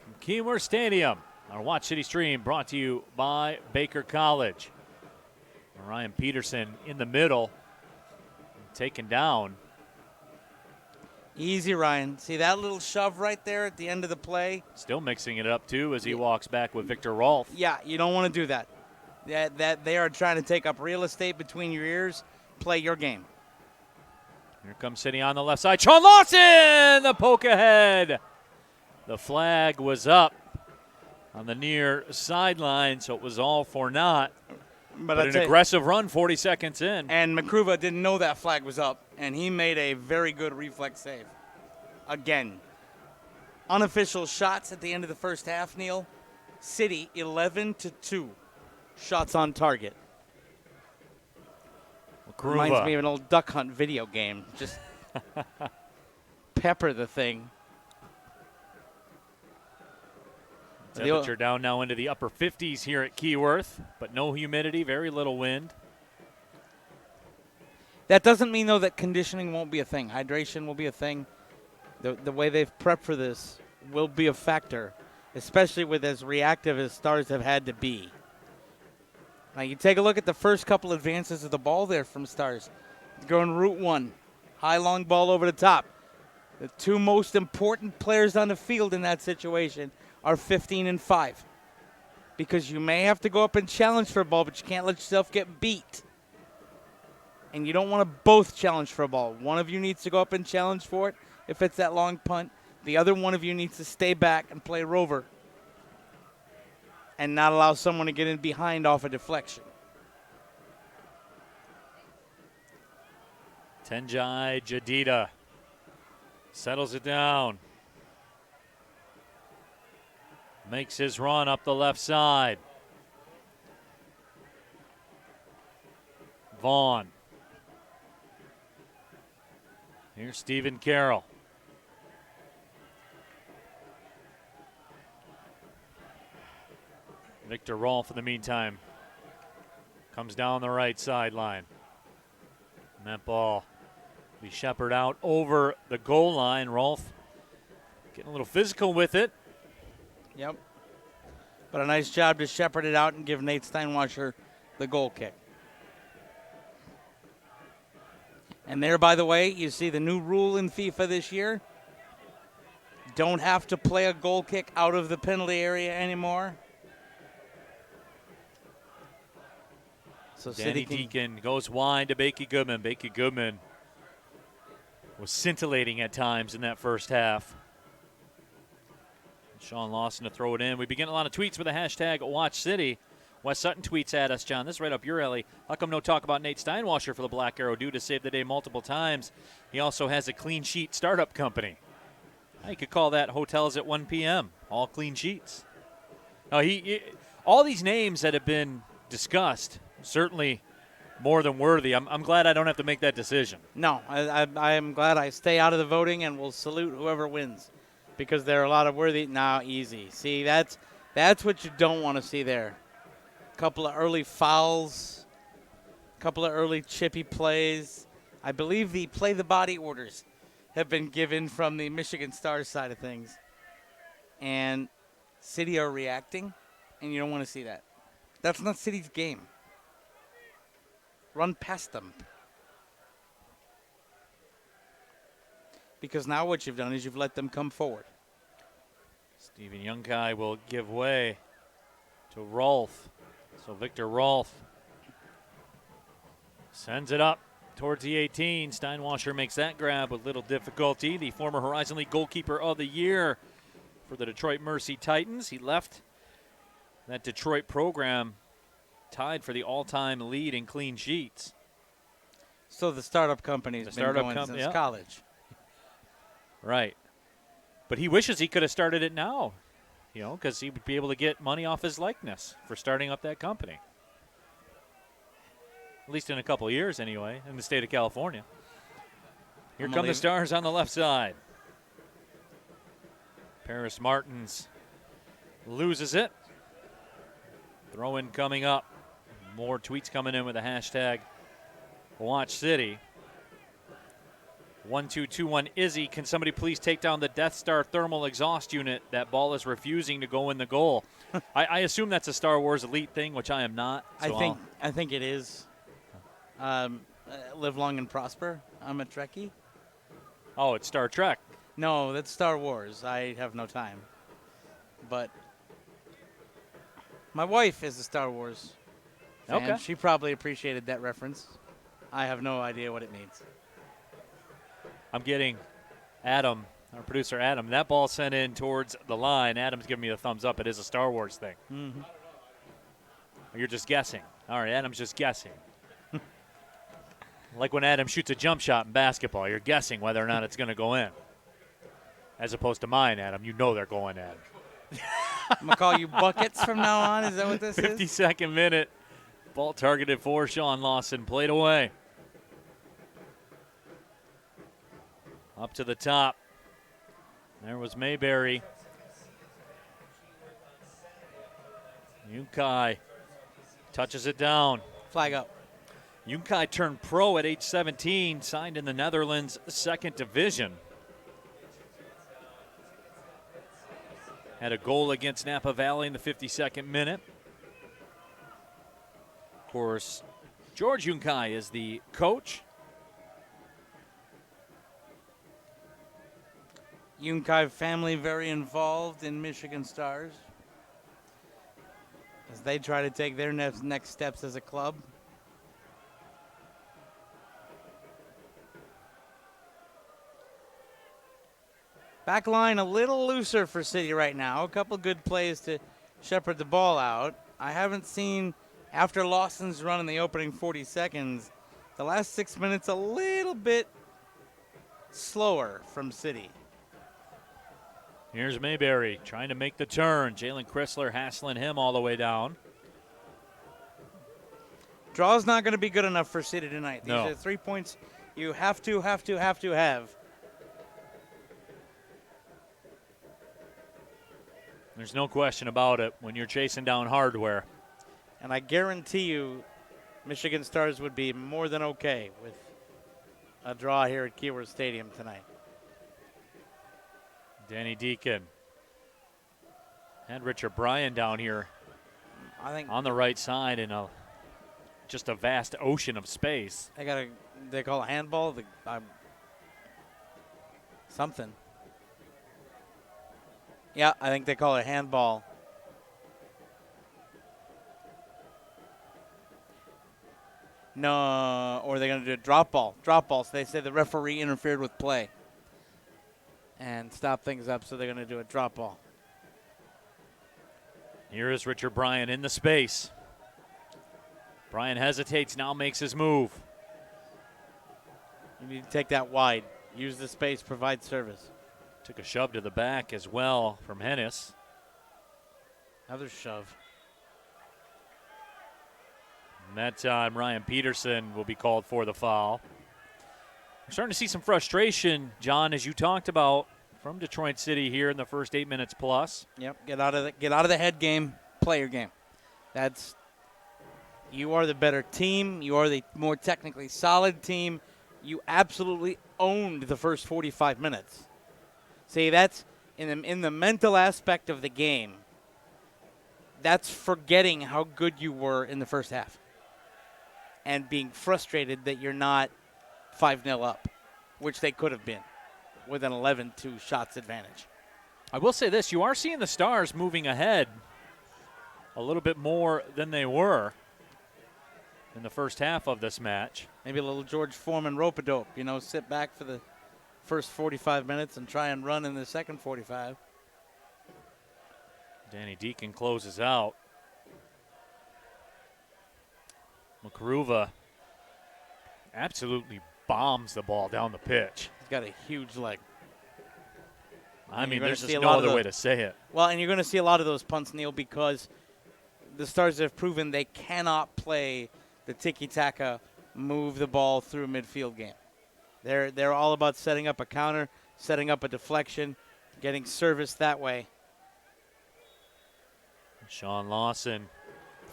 from Keyworth Stadium. Our Watch City stream brought to you by Baker College. Ryan Peterson in the middle, taken down. Easy, Ryan. See that little shove right there at the end of the play? Still mixing it up, too, as he walks back with Victor Rolfe. Yeah, you don't want to do that. That they are trying to take up real estate between your ears. Play your game. Here comes City on the left side. Shawn Lawson, the poke ahead. The flag was up on the near sideline, so it was all for naught. But an aggressive run 40 seconds in. And Makruva didn't know that flag was up, and he made a very good reflex save. Again, unofficial shots at the end of the first half, Neil. City 11-2 shots on target. Makruva. Reminds me of an old Duck Hunt video game. Just pepper the thing. Temperature down now into the upper 50s here at Keyworth, but no humidity, very little wind. That doesn't mean, though, that conditioning won't be a thing. Hydration will be a thing. The way they've prepped for this will be a factor, especially with as reactive as Stars have had to be. Now, you take a look at the first couple advances of the ball there from Stars. Going route one, high long ball over the top. The two most important players on the field in that situation are 15 and 5. Because you may have to go up and challenge for a ball, but you can't let yourself get beat. And you don't want to both challenge for a ball. One of you needs to go up and challenge for it if it's that long punt. The other one of you needs to stay back and play rover and not allow someone to get in behind off a deflection. Tenjai Jadida settles it down. Makes his run up the left side. Vaughn. Here's Stephen Carroll. Victor Rolfe in the meantime comes down the right sideline. And that ball will be shepherded out over the goal line. Rolfe getting a little physical with it. Yep. But a nice job to shepherd it out and give Nate Steinwasser the goal kick. And there, by the way, you see the new rule in FIFA this year. Don't have to play a goal kick out of the penalty area anymore. So Danny Deacon goes wide to Bakey Goodman. Bakey Goodman was scintillating at times in that first half. Shawn Lawson to throw it in. We've been getting a lot of tweets with the hashtag WatchCity. Wes Sutton tweets at us, John, this is right up your alley. How come no talk about Nate Steinwasser for the Black Arrow due to save the day multiple times? He also has a clean sheet startup company. You could call that Hotels at 1 p.m. All clean sheets. No, all these names that have been discussed, certainly more than worthy. I'm glad I don't have to make that decision. No, I am glad I stay out of the voting and will salute whoever wins because there are a lot of worthy. Now, easy. See, that's what you don't want to see there. Couple of early fouls, couple of early chippy plays. I believe the play the body orders have been given from the Michigan Stars side of things. And City are reacting, and you don't want to see that. That's not City's game. Run past them. Because now what you've done is you've let them come forward. Stephen Youngkai will give way to Rolfe. So Victor Rolfe sends it up towards the 18. Steinwasser makes that grab with little difficulty. The former Horizon League goalkeeper of the year for the Detroit Mercy Titans. He left that Detroit program tied for the all-time lead in clean sheets. So the startup company's been going since college. Right. But he wishes he could have started it now. Because he would be able to get money off his likeness for starting up that company. At least in a couple of years, anyway, in the state of California. Here come the Stars on the left side. Paris Martins loses it. Throw-in coming up. More tweets coming in with the hashtag WatchCity. 1221 Izzy, can somebody please take down the Death Star thermal exhaust unit? That ball is refusing to go in the goal. I assume that's a Star Wars Elite thing, which I am not. So I think it is. Live long and prosper. I'm a Trekkie. Oh, it's Star Trek. No, that's Star Wars. I have no time. But my wife is a Star Wars fan. Okay. She probably appreciated that reference. I have no idea what it means. I'm getting Adam, our producer Adam, that ball sent in towards the line. Adam's giving me a thumbs up. It is a Star Wars thing. Mm-hmm. You're just guessing. All right, Adam's just guessing. Like when Adam shoots a jump shot in basketball, you're guessing whether or not it's going to go in. As opposed to mine, Adam. You know they're going in. I'm going to call you Buckets from now on. Is that what this is? 52nd minute. Ball targeted for Shawn Lawson. Played away. Up to the top. There was Mayberry. Youngkai touches it down. Flag up. Youngkai turned pro at age 17, signed in the Netherlands' second division. Had a goal against Napa Valley in the 52nd minute. Of course, George Youngkai is the coach. Yunkai family very involved in Michigan Stars as they try to take their next steps as a club. Back line a little looser for City right now. A couple good plays to shepherd the ball out. I haven't seen, after Lawson's run in the opening 40 seconds, the last 6 minutes a little bit slower from City. Here's Mayberry trying to make the turn. Jalen Chrysler hassling him all the way down. Draw's not going to be good enough for City tonight. These No. are 3 points you have to have. There's no question about it when you're chasing down hardware. And I guarantee you Michigan Stars would be more than okay with a draw here at Keyworth Stadium tonight. Danny Deacon and Richard Bryan down here I think on the right side in just a vast ocean of space. they call it handball, something. Yeah, I think they call it handball. No, or they're going to do a drop ball. Drop balls. They say the referee interfered with play and stop things up, so they're going to do a drop ball. Here is Richard Bryan in the space. Bryan hesitates, now makes his move. You need to take that wide. Use the space, provide service. Took a shove to the back as well from Hennis. Another shove. And that time, Ryan Peterson will be called for the foul. We're starting to see some frustration, John, as you talked about, from Detroit City here in the first 8 minutes plus. Yep, get out of the head game, play your game. You are the better team. You are the more technically solid team. You absolutely owned the first 45 minutes. See, that's in the mental aspect of the game. That's forgetting how good you were in the first half and being frustrated that you're not 5-0 up, which they could have been with an 11-2 shots advantage. I will say this, you are seeing the Stars moving ahead a little bit more than they were in the first half of this match. Maybe a little George Foreman rope-a-dope, sit back for the first 45 minutes and try and run in the second 45. Danny Deacon closes out. Makaruva absolutely bombs the ball down the pitch. He's got a huge leg. I mean, there's just no other way to say it. Well, and you're going to see a lot of those punts, Neil, because the Stars have proven they cannot play the tiki-taka, move the ball through midfield game. They're all about setting up a counter, setting up a deflection, getting service that way. Shawn Lawson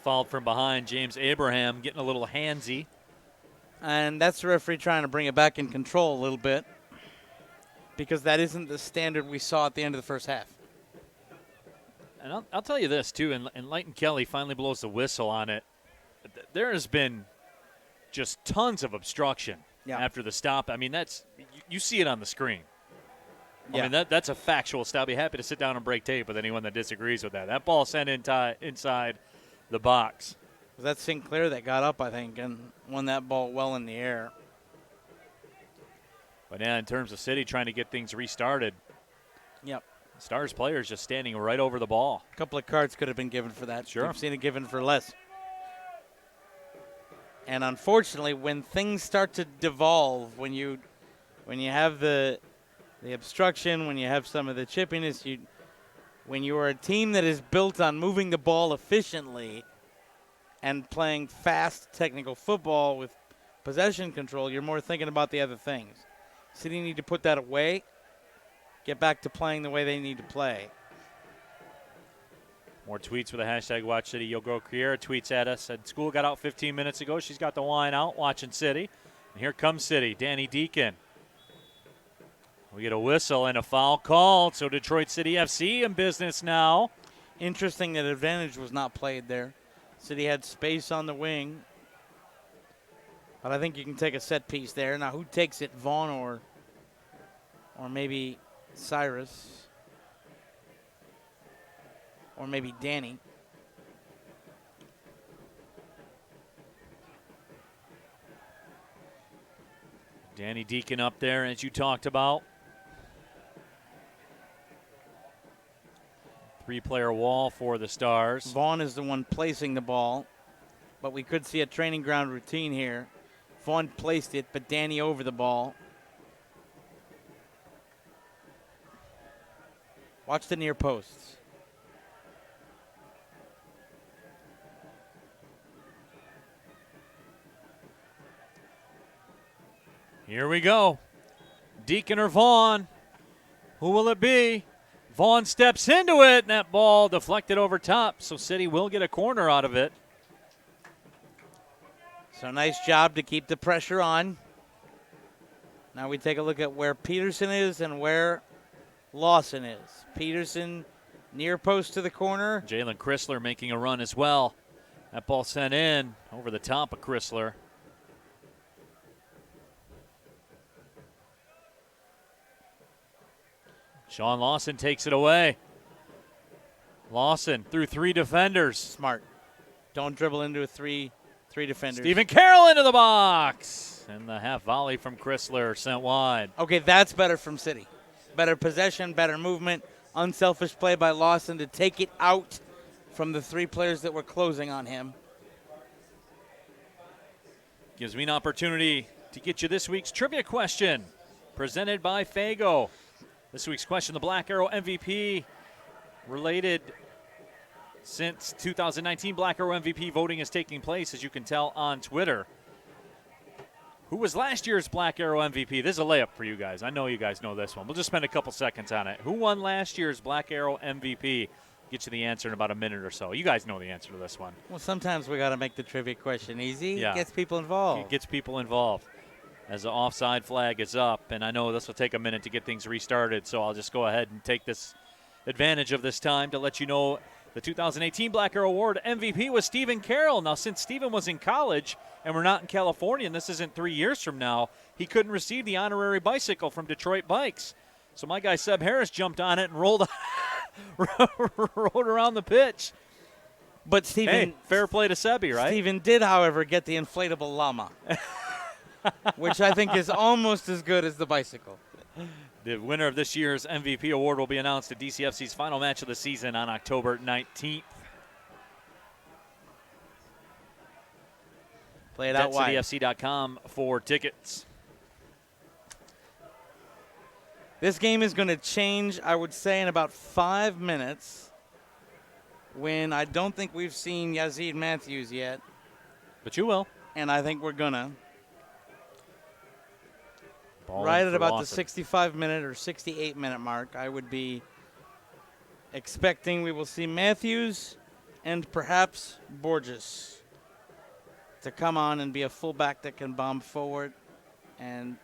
fouled from behind. James Abraham getting a little handsy. And that's the referee trying to bring it back in control a little bit because that isn't the standard we saw at the end of the first half. And I'll tell you this, too, and Leighton Kelly finally blows the whistle on it. There has been just tons of obstruction after the stop. I mean, you see it on the screen. Yeah. I mean, that's a factual stop. I'd be happy to sit down and break tape with anyone that disagrees with that. That ball sent inside the box. Was that Sinclair that got up, I think, and won that ball well in the air? But yeah, in terms of City trying to get things restarted, yep. Stars players just standing right over the ball. A couple of cards could have been given for that. Sure. I've seen it given for less. And unfortunately, when things start to devolve, when you have the obstruction, when you have some of the chippiness, when you are a team that is built on moving the ball efficiently and playing fast technical football with possession control, you're more thinking about the other things. City need to put that away, get back to playing the way they need to play. More tweets with the hashtag Watch City. Yogo Criera tweets at us. Said school got out 15 minutes ago. She's got the wine out watching City. And here comes City. Danny Deacon. We get a whistle and a foul called. So Detroit City FC in business now. Interesting that advantage was not played there. City had space on the wing. But I think you can take a set piece there. Now, who takes it, Vaughn or maybe Cyrus. Or maybe Danny. Danny Deacon up there, as you talked about. 3-player wall for the Stars. Vaughn is the one placing the ball, but we could see a training ground routine here. Vaughn placed it, but Danny over the ball. Watch the near posts. Here we go. Deacon or Vaughn? Who will it be? Vaughn steps into it, and that ball deflected over top, so City will get a corner out of it. So nice job to keep the pressure on. Now we take a look at where Peterson is and where Lawson is. Peterson near post to the corner. Jalen Chrysler making a run as well. That ball sent in over the top of Chrysler. Shawn Lawson takes it away. Lawson through 3 defenders. Smart. Don't dribble into three defenders. Stephen Carroll into the box. And the half volley from Chrysler sent wide. Okay, that's better from City. Better possession, better movement. Unselfish play by Lawson to take it out from the 3 players that were closing on him. Gives me an opportunity to get you this week's trivia question presented by Fago. This week's question, the Black Arrow MVP related since 2019. Black Arrow MVP voting is taking place, as you can tell on Twitter. Who was last year's Black Arrow MVP? This is a layup for you guys. I know you guys know this one. We'll just spend a couple seconds on it. Who won last year's Black Arrow MVP? Get you the answer in about a minute or so. You guys know the answer to this one. Well, sometimes we got to make the trivia question easy. Yeah. It gets people involved. It gets people involved. As the offside flag is up, and I know this will take a minute to get things restarted, so I'll just go ahead and take this advantage of this time to let you know the 2018 Black Arrow Award MVP was Stephen Carroll. Now, since Stephen was in college and we're not in California, and this isn't 3 years from now, he couldn't receive the honorary bicycle from Detroit Bikes. So my guy Seb Harris jumped on it and rolled around the pitch. But Stephen, hey, fair play to Sebi, right? Stephen did, however, get the inflatable llama, which I think is almost as good as the bicycle. The winner of this year's MVP award will be announced at DCFC's final match of the season on October 19th. Play it out wide. DebtCityFC.com for tickets. This game is going to change, I would say, in about 5 minutes, when I don't think we've seen Yazid Matthews yet. But you will. And I think we're going to. Ball right at about Lawson. the 65-minute or 68-minute mark, I would be expecting we will see Matthews and perhaps Borges to come on and be a fullback that can bomb forward and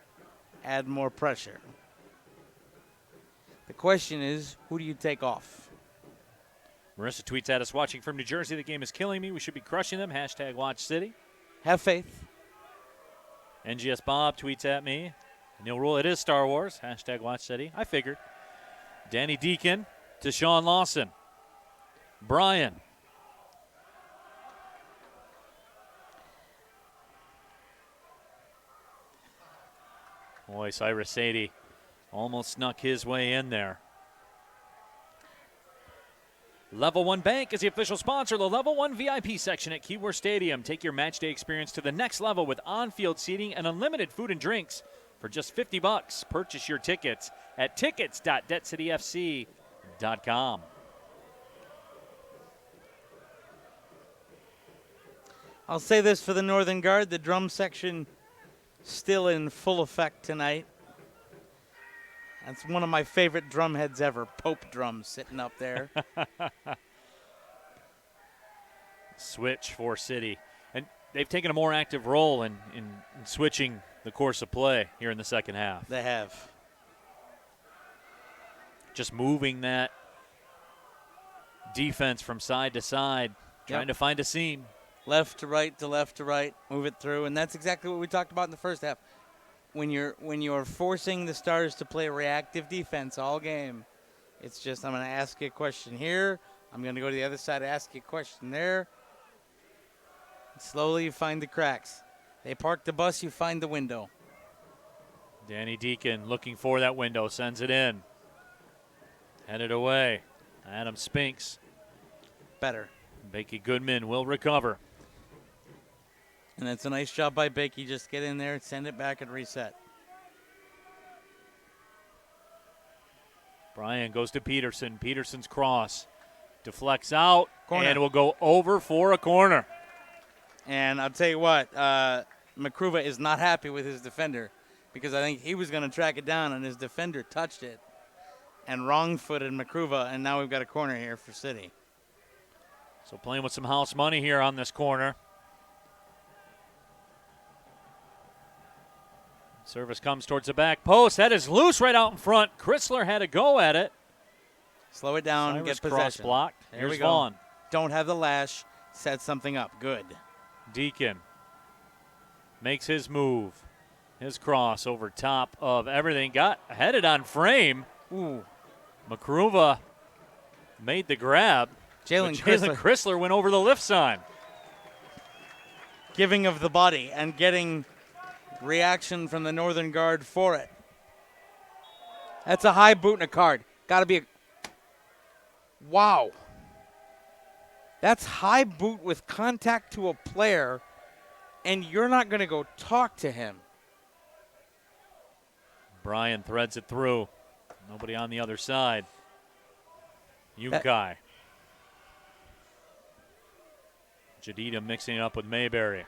add more pressure. The question is, who do you take off? Marissa tweets at us, watching from New Jersey. The game is killing me. We should be crushing them. Hashtag Watch City. Have faith. NGS Bob tweets at me. Neil Rule, it is Star Wars. Hashtag Watch City. I figured. Danny Deacon to Shawn Lawson. Bryan. Boy, Cyrus Sadie almost snuck his way in there. Level 1 Bank is the official sponsor of the Level 1 VIP section at Keyworth Stadium. Take your matchday experience to the next level with on-field seating and unlimited food and drinks for just $50. Purchase your tickets at tickets.debtcityfc.com. I'll say this for the Northern Guard, the drum section still in full effect tonight. That's one of my favorite drum heads ever, Pope drums sitting up there. Switch for City. And they've taken a more active role in switching the course of play here in the second half. They have. Just moving that defense from side to side, trying to find a seam. Left to right to left to right, move it through. And that's exactly what we talked about in the first half. when you're forcing the Stars to play reactive defense all game, it's just, I'm going to ask you a question here. I'm going to go to the other side, ask you a question there. Slowly you find the cracks. They park the bus, you find the window. Danny Deacon looking for that window, sends it in. Headed away. Adam Spinks. Better. Becky Goodman will recover. And that's a nice job by Becky. Just get in there, send it back, and reset. Bryan goes to Peterson. Peterson's cross. Deflects out. Corner. And will go over for a corner. And I'll tell you what, Makruva is not happy with his defender because I think he was going to track it down, and his defender touched it and wrong-footed Makruva, and now we've got a corner here for City. So playing with some house money here on this corner. Service comes towards the back post. That is loose right out in front. Chrysler had a go at it. Slow it down, Cyrus get possession. Cross blocked. There Here's we go. Vaughn. Don't have the lash. Set something up. Good. Deacon makes his move. His cross over top of everything. Got headed on frame. Ooh. Makruva made the grab. Jalen Chrysler went over the lift sign. Giving of the body and getting reaction from the Northern Guard for it. That's a high boot and a card. Got to be a... Wow. That's high boot with contact to a player, and you're not going to go talk to him. Bryan threads it through. Nobody on the other side. Yukai. Jadita mixing it up with Mayberry.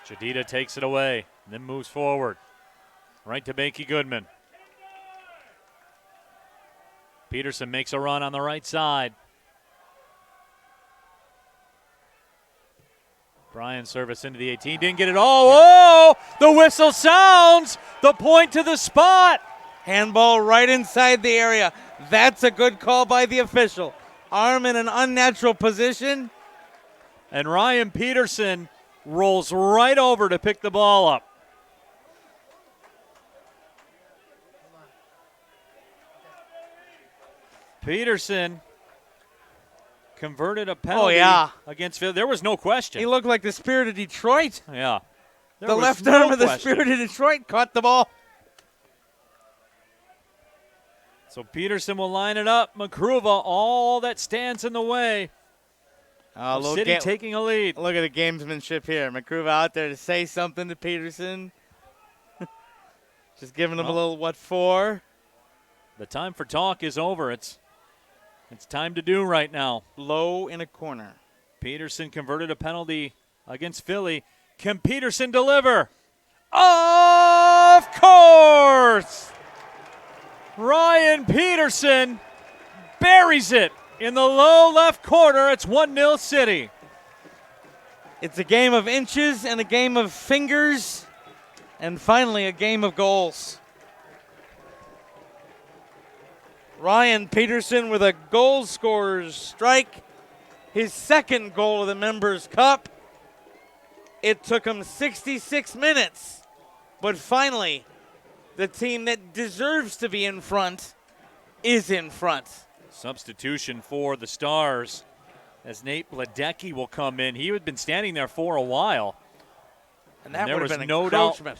Jadita takes it away, and then moves forward. Right to Becky Goodman. Peterson makes a run on the right side. Bryan service into the 18. Didn't get it all. Oh! The whistle sounds. The point to the spot. Handball right inside the area. That's a good call by the official. Arm in an unnatural position. And Ryan Peterson rolls right over to pick the ball up. Peterson converted a penalty against Philly. There was no question. He looked like the Spirit of Detroit. Yeah. The left arm of the Spirit of Detroit caught the ball. So Peterson will line it up. Makruva, all that stands in the way. City taking a lead. Look at the gamesmanship here. Makruva out there to say something to Peterson. Just giving him a little what for. The time for talk is over. It's time to do right now. Low in a corner. Peterson converted a penalty against Philly. Can Peterson deliver? Of course! Ryan Peterson buries it in the low left corner. It's 1-0 City. It's a game of inches and a game of fingers, and finally a game of goals. Ryan Peterson with a goal scorer's strike, his second goal of the Members' Cup. It took him 66 minutes, but finally, the team that deserves to be in front is in front. Substitution for the Stars as Nate Bledecki will come in. He had been standing there for a while. And that would have been no encroachment.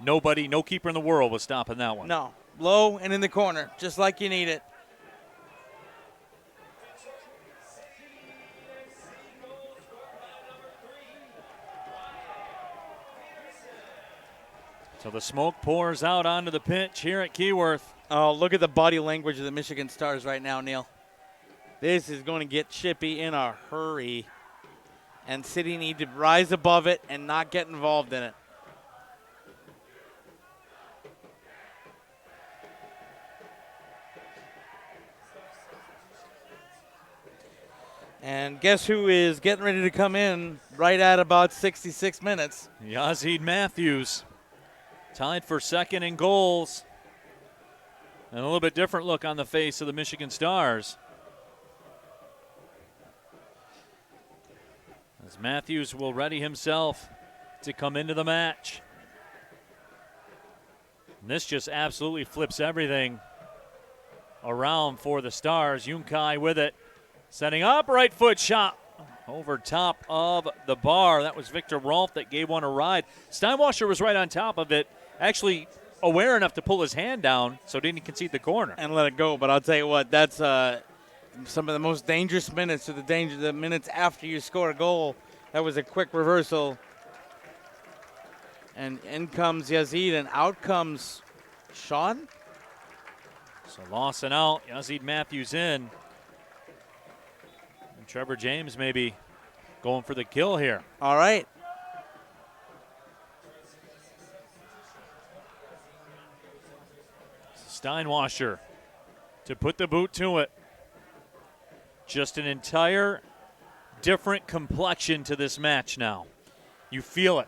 Doubt, no keeper in the world was stopping that one. No. Low and in the corner, just like you need it. So the smoke pours out onto the pitch here at Keyworth. Oh, look at the body language of the Michigan Stars right now, Neil. This is going to get chippy in a hurry. And City need to rise above it and not get involved in it. And guess who is getting ready to come in right at about 66 minutes? Yazid Matthews, tied for second in goals. And a little bit different look on the face of the Michigan Stars. As Matthews will ready himself to come into the match. And this just absolutely flips everything around for the Stars. Yunkai with it. Setting up, right foot shot over top of the bar. That was Victor Rolfe that gave one a ride. Steinwasser was right on top of it, actually aware enough to pull his hand down so didn't concede the corner. And let it go, but I'll tell you what, that's some of the most dangerous minutes, or the minutes after you score a goal. That was a quick reversal. And in comes Yazid, and out comes Shawn. So Lawson out, Yazid Matthews in. And Trevor James maybe going for the kill here. All right. Steinwasser to put the boot to it. Just an entire different complexion to this match now. You feel it.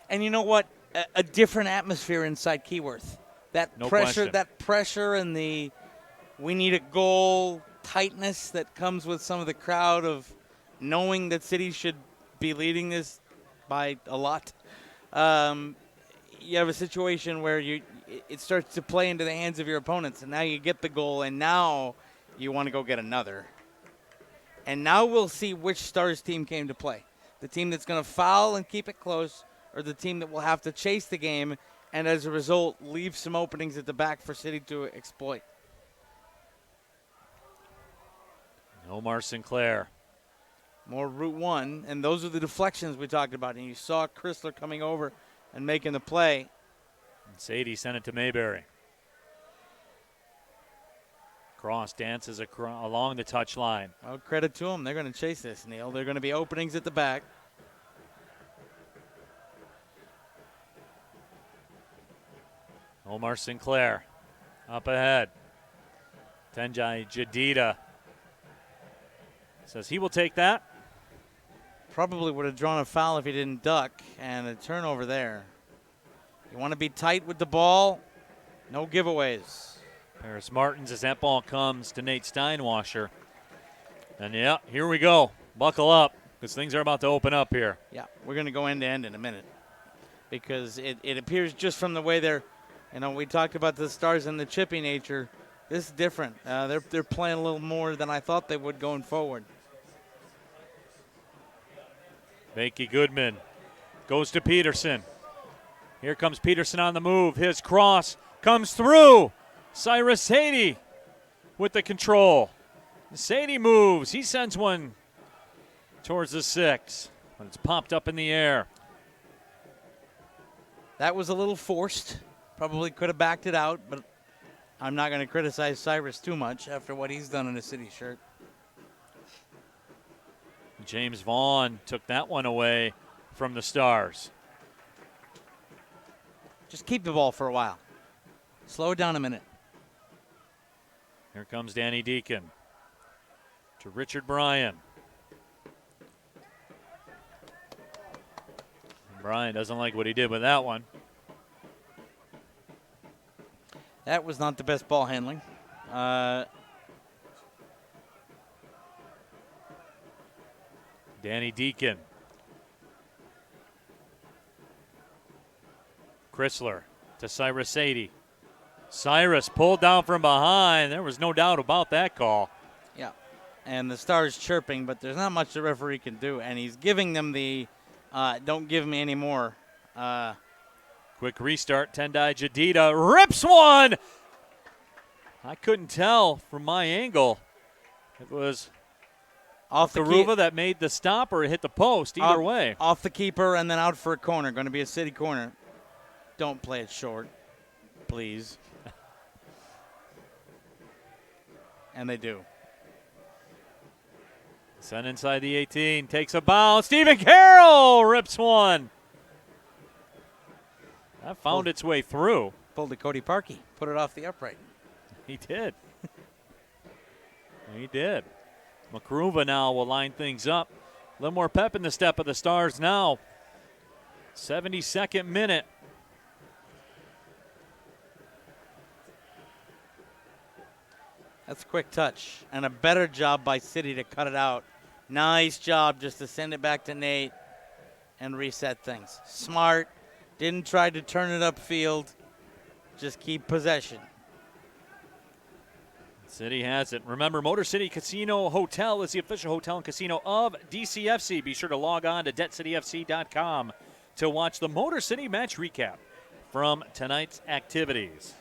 And you know what? A different atmosphere inside Keyworth. That No pressure, question. that pressure, and the we need a goal tightness that comes with some of the crowd of knowing that City should be leading this by a lot. You have a situation where it starts to play into the hands of your opponents, and now you get the goal, and now you want to go get another. And now we'll see which Stars team came to play. The team that's going to foul and keep it close, or the team that will have to chase the game and as a result leave some openings at the back for City to exploit. Omar Sinclair. More Route 1, and those are the deflections we talked about. And you saw Chrysler coming over and making the play. And Sadie sent it to Mayberry. Cross dances along the touchline. Well, credit to them. They're going to chase this, Neil. They're going to be openings at the back. Omar Sinclair up ahead. Tenjai Jadida says he will take that. Probably would have drawn a foul if he didn't duck, and a turnover there. You want to be tight with the ball. No giveaways. Paris Martins as that ball comes to Nate Steinwasser. And yeah, here we go. Buckle up, because things are about to open up here. Yeah, we're going to go end to end in a minute, because it appears just from the way they're, we talked about the Stars and the chippy nature. This is different. They're playing a little more than I thought they would going forward. Bakey Goodman goes to Peterson. Here comes Peterson on the move. His cross comes through. Cyrus Sadie with the control. Sadie moves. He sends one towards the 6. But it's popped up in the air. That was a little forced. Probably could have backed it out, but I'm not going to criticize Cyrus too much after what he's done in a City shirt. James Vaughn took that one away from the Stars. Just keep the ball for a while. Slow it down a minute. Here comes Danny Deacon to Richard Bryan. Bryan doesn't like what he did with that one. That was not the best ball handling. Danny Deacon. Chrysler to Cyrus Sadie. Cyrus pulled down from behind. There was no doubt about that call. Yeah, and the Stars chirping, but there's not much the referee can do, and he's giving them the don't give me any more. Quick restart. Tendai Jadida rips one. I couldn't tell from my angle. It was off the Karuva that made the stop or it hit the post. Either way. Off the keeper and then out for a corner. Going to be a City corner. Don't play it short, please. And they do. Sent inside the 18. Takes a bounce. Stephen Carroll rips one. That found its way through. Pulled a Cody Parkey. Put it off the upright. He did. He did. Makruva now will line things up. A little more pep in the step of the Stars now. 72nd minute. That's a quick touch. And a better job by City to cut it out. Nice job just to send it back to Nate and reset things. Smart. Didn't try to turn it upfield. Just keep possession. City has it. Remember, Motor City Casino Hotel is the official hotel and casino of DCFC. Be sure to log on to DebtCityFC.com to watch the Motor City match recap from tonight's activities.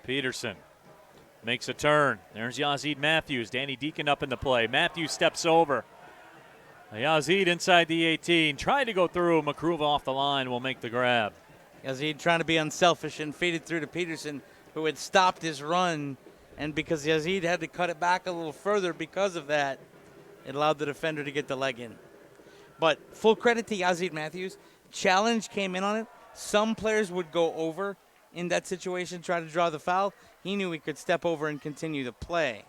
Peterson makes a turn. There's Yazid Matthews. Danny Deacon up in the play. Matthews steps over. Yazid inside the 18. Trying to go through. Makruva off the line will make the grab. Yazid trying to be unselfish and feed it through to Peterson, who had stopped his run. And because Yazid had to cut it back a little further because of that, it allowed the defender to get the leg in. But full credit to Yazid Matthews. Challenge came in on it. Some players would go over in that situation, try to draw the foul. He knew he could step over and continue the play.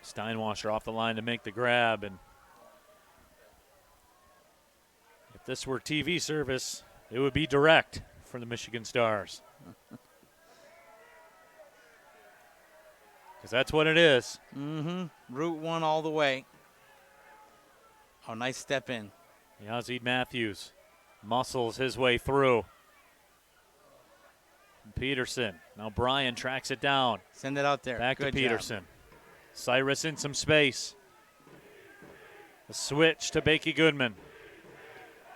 Steinwasser off the line to make the grab. And if this were TV service, it would be direct for the Michigan Stars. Because that's what it is. Route 1 all the way. Oh, nice step in. Yazid Matthews muscles his way through. Peterson. Now Bryan tracks it down. Send it out there. Back Good to Peterson. job. Cyrus in some space. A switch to Bakey Goodman.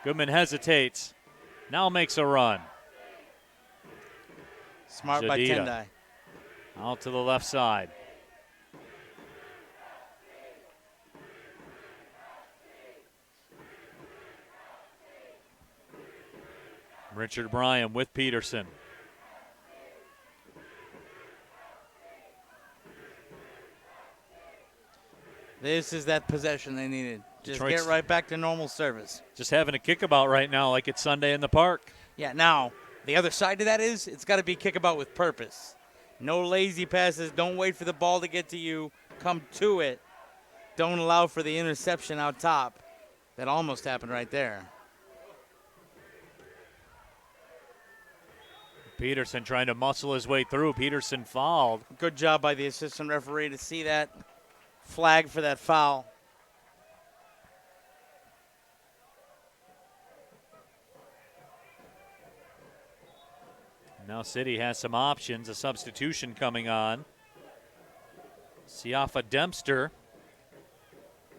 Goodman hesitates. Now makes a run. Smart by Jadida. Tendai. Out to the left side. Richard Bryan with Peterson. This is that possession they needed. Just Detroit's get right back to normal service. just having a kickabout right now like it's Sunday in the park. Yeah, now, the other side to that is it's got to be kickabout with purpose. No lazy passes. Don't wait for the ball to get to you. Come to it. Don't allow for the interception out top. That almost happened right there. Peterson trying to muscle his way through. Peterson fouled. Good job by the assistant referee to see that flag for that foul. Now City has some options. A substitution coming on. Siafa Dempster,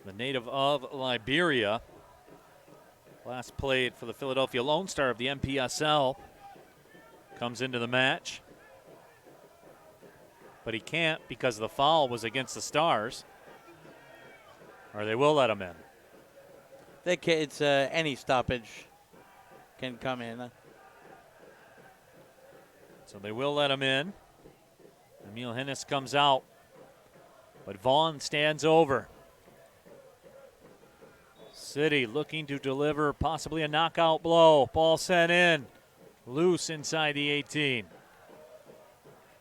the native of Liberia, last played for the Philadelphia Lone Star of the MPSL, comes into the match. But he can't because the foul was against the Stars. Or they will let him in. It's any stoppage can come in. So they will let him in. Emil Hennis comes out. But Vaughn stands over. City looking to deliver possibly a knockout blow. Ball sent in. Loose inside the 18.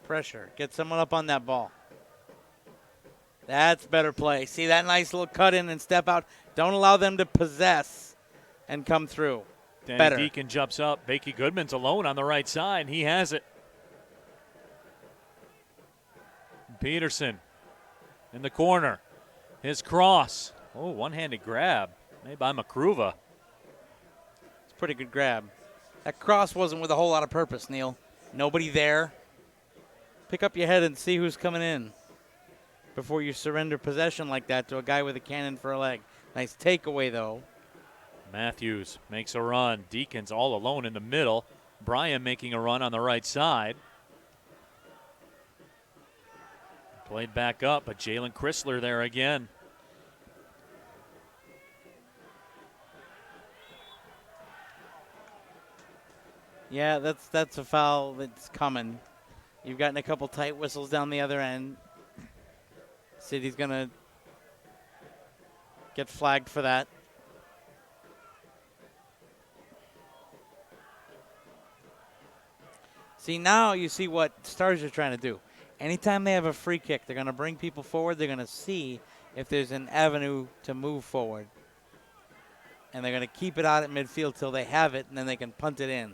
Pressure. Get someone up on that ball. That's better play. See that nice little cut in and step out. Don't allow them to possess and come through. Danny Better. Deacon jumps up. Bakey Goodman's alone on the right side. He has it. Peterson in the corner. His cross. Oh, one-handed grab made by Makruva. It's a pretty good grab. That cross wasn't with a whole lot of purpose, Neil. Nobody there. Pick up your head and see who's coming in before you surrender possession like that to a guy with a cannon for a leg. Nice takeaway, though. Matthews makes a run. Deacon's all alone in the middle. Bryan making a run on the right side. Played back up, but Jalen Chrysler there again. Yeah, that's a foul that's coming. You've gotten a couple tight whistles down the other end. City's going to get flagged for that. See, now you see what Stars are trying to do. Anytime they have a free kick, they're going to bring people forward. They're going to see if there's an avenue to move forward. And they're going to keep it out at midfield till they have it, and then they can punt it in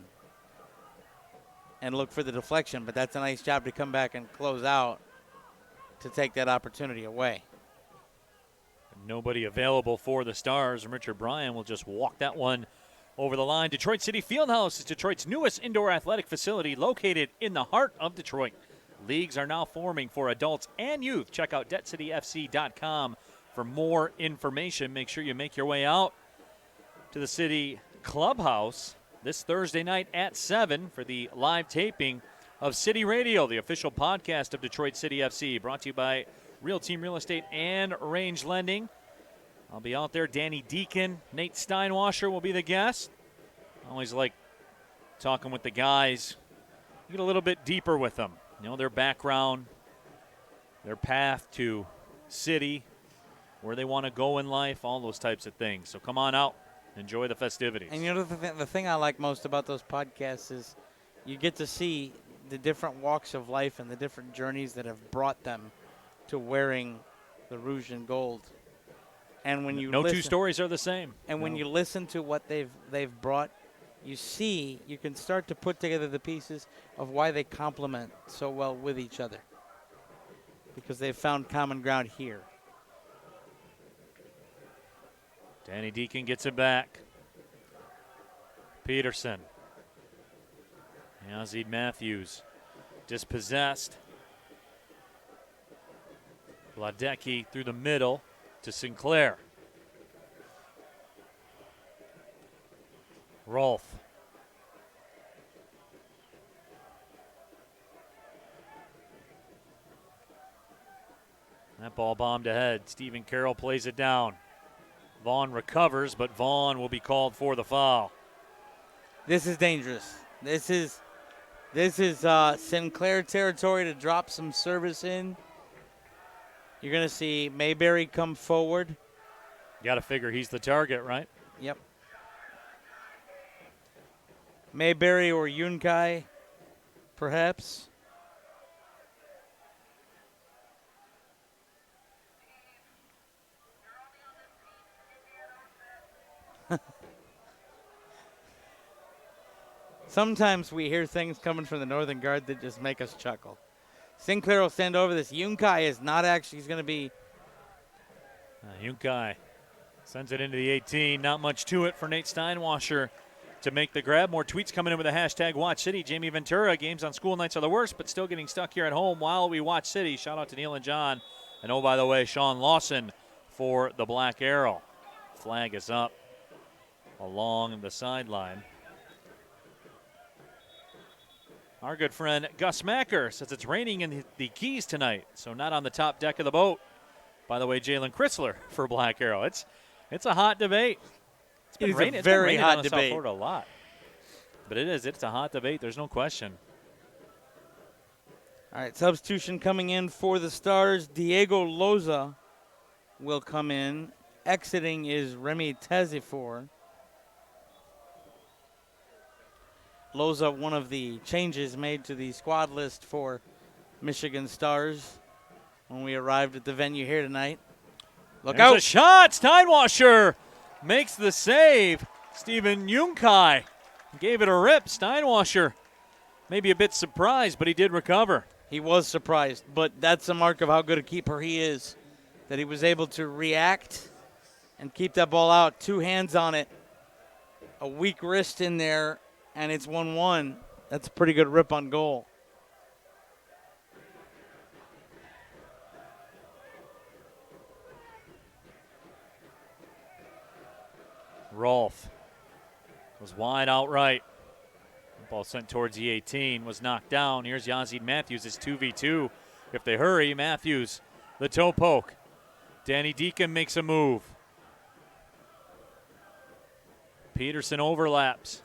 and look for the deflection. But that's a nice job to come back and close out to take that opportunity away. Nobody available for the Stars. And Richard Bryan will just walk that one over the line. Detroit City Fieldhouse is Detroit's newest indoor athletic facility located in the heart of Detroit. Leagues are now forming for adults and youth. Check out DebtCityFC.com for more information. Make sure you make your way out to the City Clubhouse this Thursday night at 7 for the live taping of City Radio, the official podcast of Detroit City FC, brought to you by Real Team Real Estate and Range Lending. I'll be out there. Danny Deacon, Nate Steinwasser will be the guest. I always like talking with the guys. Get a little bit deeper with them. You know, their background, their path to City, where they want to go in life, all those types of things. So come on out. Enjoy the festivities. And you know, the thing I like most about those podcasts is you get to see the different walks of life and the different journeys that have brought them to wearing the rouge and gold. And when you two stories are the same. And when you listen to what they've brought, you can start to put together the pieces of why they complement so well with each other, because they've found common ground here. Danny Deacon gets it back. Peterson. Yazid Matthews dispossessed. Vladecki through the middle to Sinclair. Rolf. That ball bombed ahead. Stephen Carroll plays it down. Vaughn recovers, but Vaughn will be called for the foul. This is dangerous. This is Sinclair territory to drop some service in. You're going to see Mayberry come forward. You got to figure he's the target, right? Yep. Mayberry or Yunkai, perhaps. Sometimes we hear things coming from the Northern Guard that just make us chuckle. Sinclair will stand over this. Yunkai is not actually, he's going to be. Yunkai sends it into the 18. Not much to it for Nate Steinwasser to make the grab. More tweets coming in with the hashtag Watch City. Jamie Ventura, games on school nights are the worst, but still getting stuck here at home while we watch City. Shout out to Neil and John. And oh, by the way, Shawn Lawson for the Black Arrow. Flag is up along the sideline. Our good friend Gus Macker says it's raining in the Keys tonight, so not on the top deck of the boat. By the way, Jalen Chrysler for Black Arrow. It's a hot debate. It's been raining. It's a very hot on debate. South Florida a lot, but it's a hot debate. There's no question. All right, substitution coming in for the Stars. Diego Loza will come in. Exiting is Remy Tezifor. Loza, one of the changes made to the squad list for Michigan Stars when we arrived at the venue here tonight. Look out. There's a shot. Steinwasser makes the save. Stephen Yunkai gave it a rip. Steinwasser maybe a bit surprised, but he did recover. He was surprised, but that's a mark of how good a keeper he is, that he was able to react and keep that ball out. Two hands on it. A weak wrist in there. And it's 1-1. That's a pretty good rip on goal. Rolf was wide outright. Ball sent towards the 18, was knocked down. Here's Yazid Matthews. It's 2v2. If they hurry, Matthews, the toe poke. Danny Deacon makes a move. Peterson overlaps.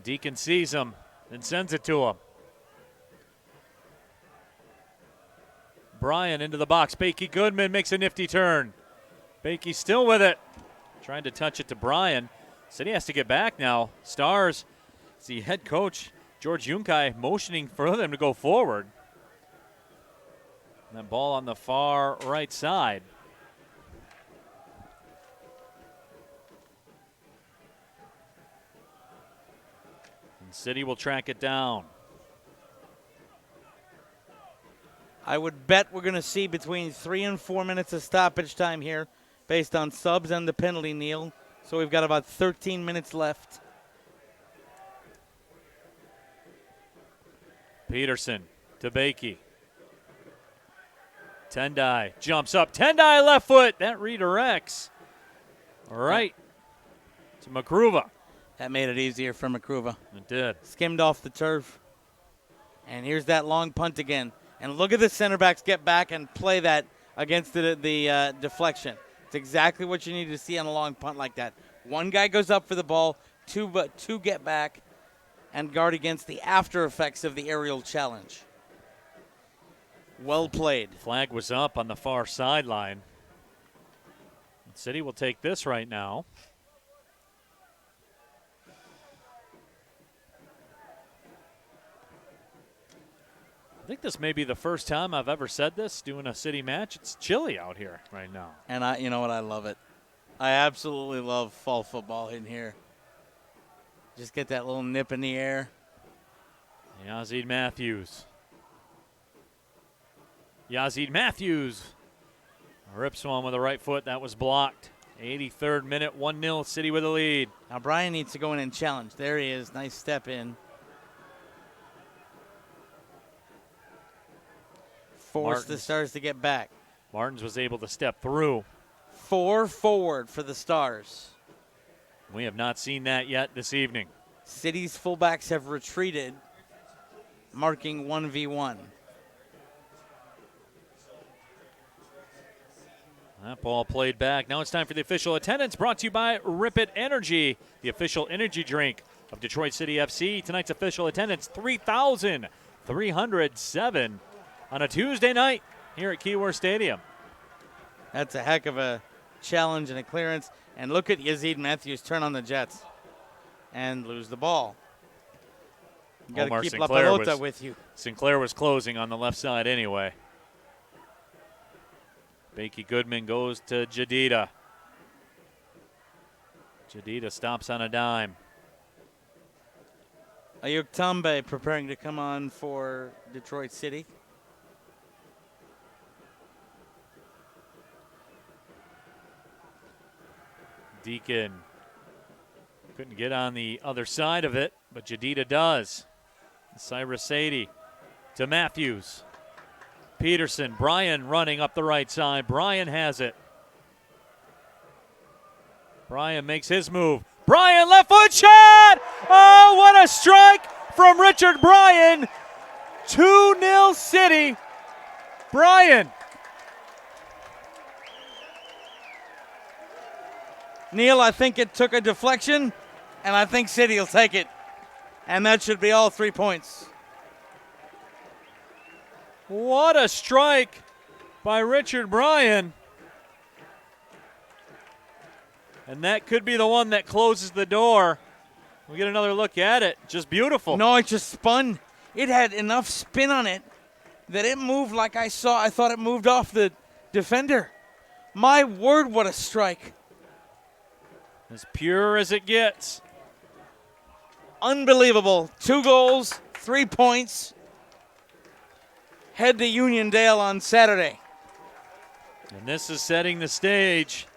Deacon sees him and sends it to him. Bryan into the box. Bakey Goodman makes a nifty turn. Bakey still with it. Trying to touch it to Bryan. City has to get back now. Stars, the head coach, George Yunkai, motioning for them to go forward. And that ball on the far right side. City will track it down. I would bet we're going to see between 3 and 4 minutes of stoppage time here based on subs and the penalty, Neil. So we've got about 13 minutes left. Peterson to Bakey. Tendai jumps up. Tendai left foot. That redirects. All right. To Makruva. That made it easier for Makruva. It did. Skimmed off the turf. And here's that long punt again. And look at the center backs get back and play that against the deflection. It's exactly what you need to see on a long punt like that. One guy goes up for the ball, two get back, and guard against the after effects of the aerial challenge. Well played. Flag was up on the far sideline. City will take this right now. I think this may be the first time I've ever said this doing a City match. It's chilly out here right now. And you know what? I love it. I absolutely love fall football in here. Just get that little nip in the air. Yazid Matthews. Yazid Matthews rips one with the right foot. That was blocked. 83rd minute, 1-0, City with a lead. Now Bryan needs to go in and challenge. There he is. Nice step in. Force the Stars to get back. Martins was able to step through. 4 forward for the Stars. We have not seen that yet this evening. City's fullbacks have retreated, marking 1v1. That ball played back. Now it's time for the official attendance, brought to you by Rip It Energy, the official energy drink of Detroit City FC. Tonight's official attendance, 3,307 on a Tuesday night here at Keyworth Stadium. That's a heck of a challenge and a clearance. And look at Yazid Matthews turn on the Jets and lose the ball. You got to keep La Pelota with you. Sinclair was closing on the left side anyway. Bakey Goodman goes to Jadida. Jadida stops on a dime. Ayuk Tambe preparing to come on for Detroit City. Deacon couldn't get on the other side of it, but Jadida does. Cyrus Sadie to Matthews. Peterson, Bryan running up the right side. Bryan has it. Bryan makes his move. Bryan, left foot shot! Oh, what a strike from Richard Bryan. 2-0 City. Bryan. Neil, I think it took a deflection, and I think City will take it. And that should be all 3 points. What a strike by Richard Bryan. And that could be the one that closes the door. We get another look at it. Just beautiful. No, it just spun. It had enough spin on it that it moved like I saw. I thought it moved off the defender. My word, what a strike. As pure as it gets. Unbelievable. 2 goals, 3 points. Head to Uniondale on Saturday. And this is setting the stage,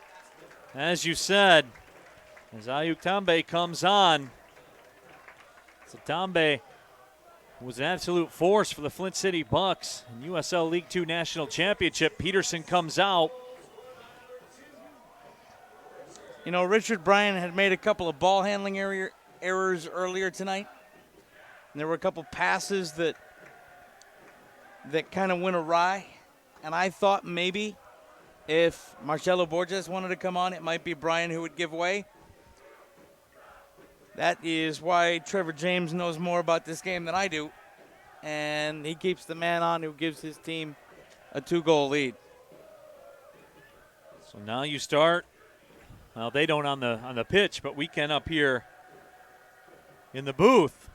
as you said, as Ayuk Tambe comes on. So Tambe was an absolute force for the Flint City Bucks in USL League II National Championship. Peterson comes out. You know, Richard Bryan had made a couple of ball handling errors earlier tonight. And there were a couple passes that kind of went awry. And I thought maybe if Marcelo Borges wanted to come on, it might be Bryan who would give way. That is why Trevor James knows more about this game than I do. And he keeps the man on who gives his team a 2-goal lead. So now you start. Well, they don't on the pitch, but we can up here in the booth.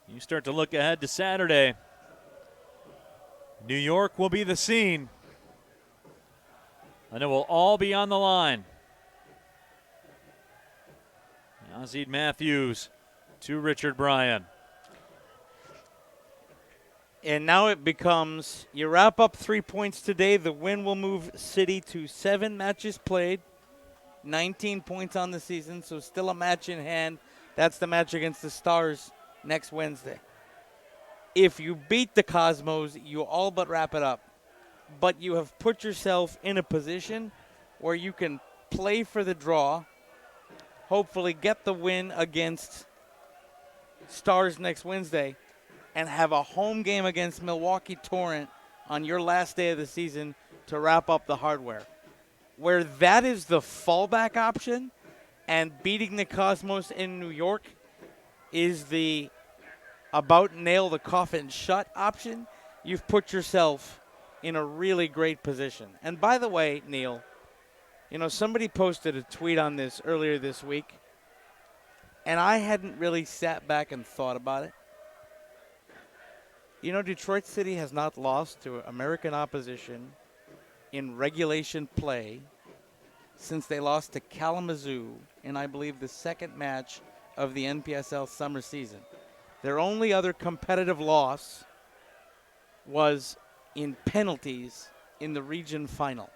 You start to look ahead to Saturday. New York will be the scene. And it will all be on the line. Yazid Matthews to Richard Bryan. And now it becomes, you wrap up 3 points today. The win will move City to 7 matches played, 19 points on the season, so still a match in hand. That's the match against the Stars next Wednesday. If you beat the Cosmos, you all but wrap it up. But you have put yourself in a position where you can play for the draw, hopefully get the win against Stars next Wednesday, and have a home game against Milwaukee Torrent on your last day of the season to wrap up the hardware. Where that is the fallback option and beating the Cosmos in New York is the about nail the coffin shut option, you've put yourself in a really great position. And by the way, Neil, somebody posted a tweet on this earlier this week, and I hadn't really sat back and thought about it. Detroit City has not lost to American opposition in regulation play since they lost to Kalamazoo in, I believe, the second match of the NPSL summer season. Their only other competitive loss was in penalties in the region final.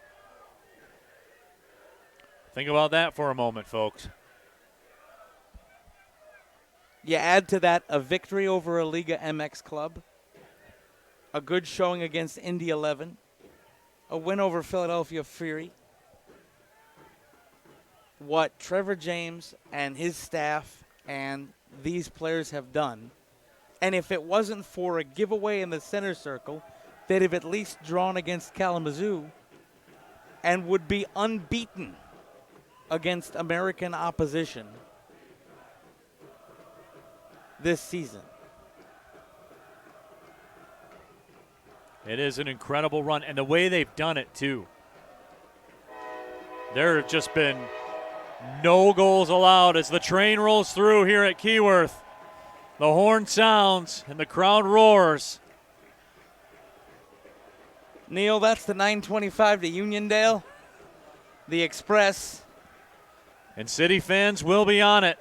Think about that for a moment, folks. You add to that a victory over a Liga MX club, a good showing against Indy 11, a win over Philadelphia Fury. What Trevor James and his staff and these players have done, and if it wasn't for a giveaway in the center circle, they'd have at least drawn against Kalamazoo and would be unbeaten against American opposition this season. It is an incredible run, and the way they've done it, too. There have just been no goals allowed as the train rolls through here at Keyworth. The horn sounds, and the crowd roars. Neil, that's the 925 to Uniondale, the Express. And City fans will be on it.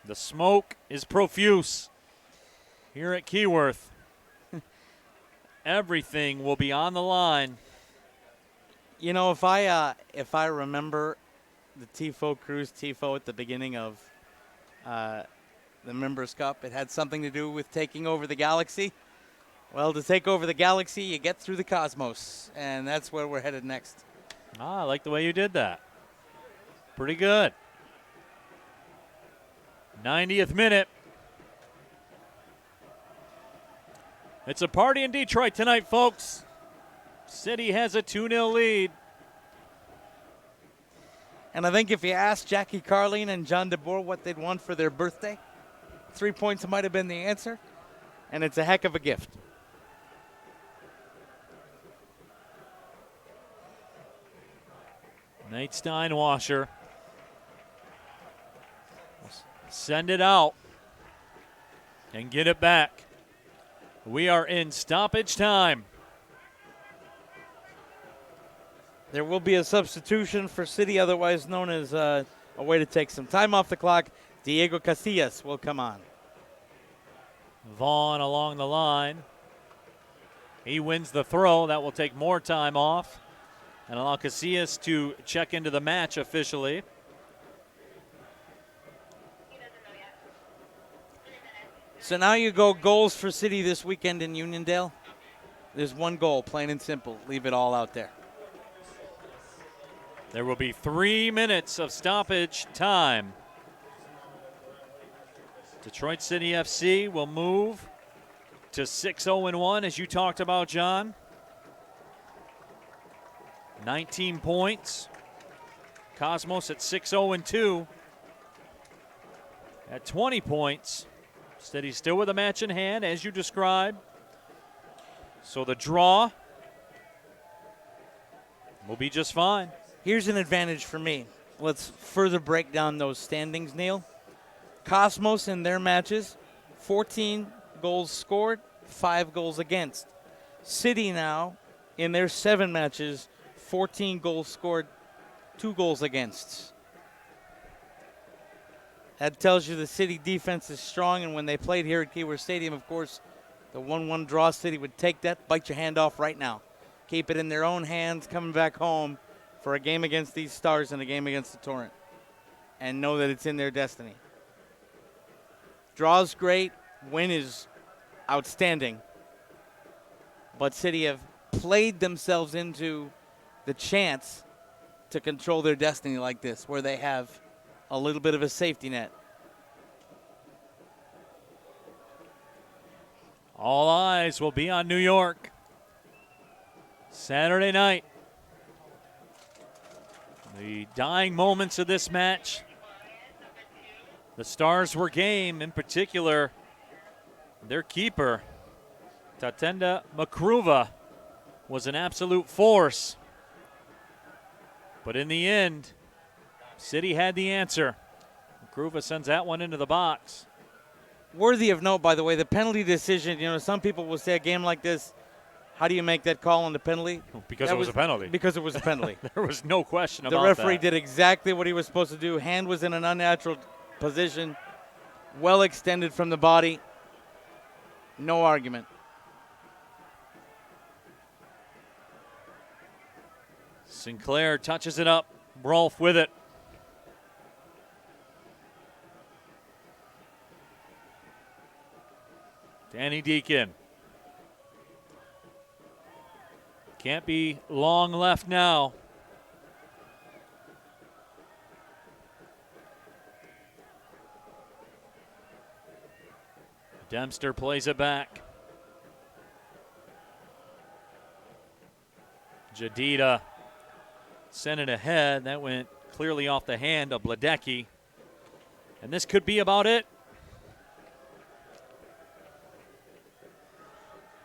The smoke is profuse here at Keyworth. Everything will be on the line. If I remember the Tifo Cruise Tifo at the beginning of the Members Cup, it had something to do with taking over the Galaxy. Well, to take over the Galaxy, you get through the Cosmos, and that's where we're headed next. I like the way you did that. Pretty good. 90th minute. It's a party in Detroit tonight, folks. City has a 2-0 lead. And I think if you asked Jackie Carlene and John DeBoer what they'd want for their birthday, 3 points might have been the answer, and it's a heck of a gift. Nate Steinwasser. Send it out and get it back. We are in stoppage time. There will be a substitution for City, otherwise known as a way to take some time off the clock. Diego Casillas will come on. Vaughn along the line. He wins the throw. That will take more time off and allow Casillas to check into the match officially. So now you go goals for City this weekend in Uniondale. There's one goal, plain and simple. Leave it all out there. There will be 3 minutes of stoppage time. Detroit City FC will move to 6-0-1, as you talked about, John. 19 points. Cosmos at 6-0-2. At 20 points. City still with a match in hand, as you described. So the draw will be just fine. Here's an advantage for me. Let's further break down those standings, Neil. Cosmos in their matches, 14 goals scored, 5 goals against. City now, in their 7 matches, 14 goals scored, 2 goals against. That tells you the City defense is strong, and when they played here at Keyworth Stadium, of course, the 1-1 draw, City would take that, bite your hand off right now. Keep it in their own hands coming back home for a game against these Stars and a game against the Torrent, and know that it's in their destiny. Draw's great, win is outstanding, but City have played themselves into the chance to control their destiny like this, where they have a little bit of a safety net. All eyes will be on New York Saturday night. The dying moments of this match. The Stars were game, in particular, their keeper, Tatenda Makruva, was an absolute force. But in the end, City had the answer. Makruva sends that one into the box. Worthy of note, by the way, the penalty decision, some people will say a game like this, how do you make that call on the penalty? Because it was a penalty. Because it was a penalty. There was no question about that. that. The referee did exactly what he was supposed to do. Hand was in an unnatural position, well extended from the body. No argument. Sinclair touches it up. Rolf with it. Danny Deacon. Can't be long left now. Dempster plays it back. Jadida sent it ahead. That went clearly off the hand of Bledecki. And this could be about it.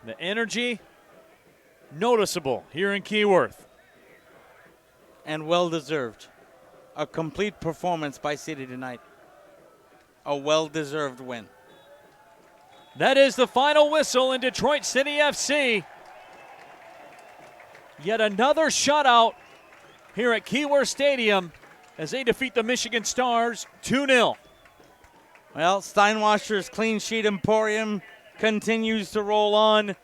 The energy, noticeable here in Keyworth. And well-deserved. A complete performance by City tonight. A well-deserved win. That is the final whistle in Detroit City FC. Yet another shutout here at Keyworth Stadium as they defeat the Michigan Stars 2-0. Well, Steinwasser's clean sheet emporium continues to roll on.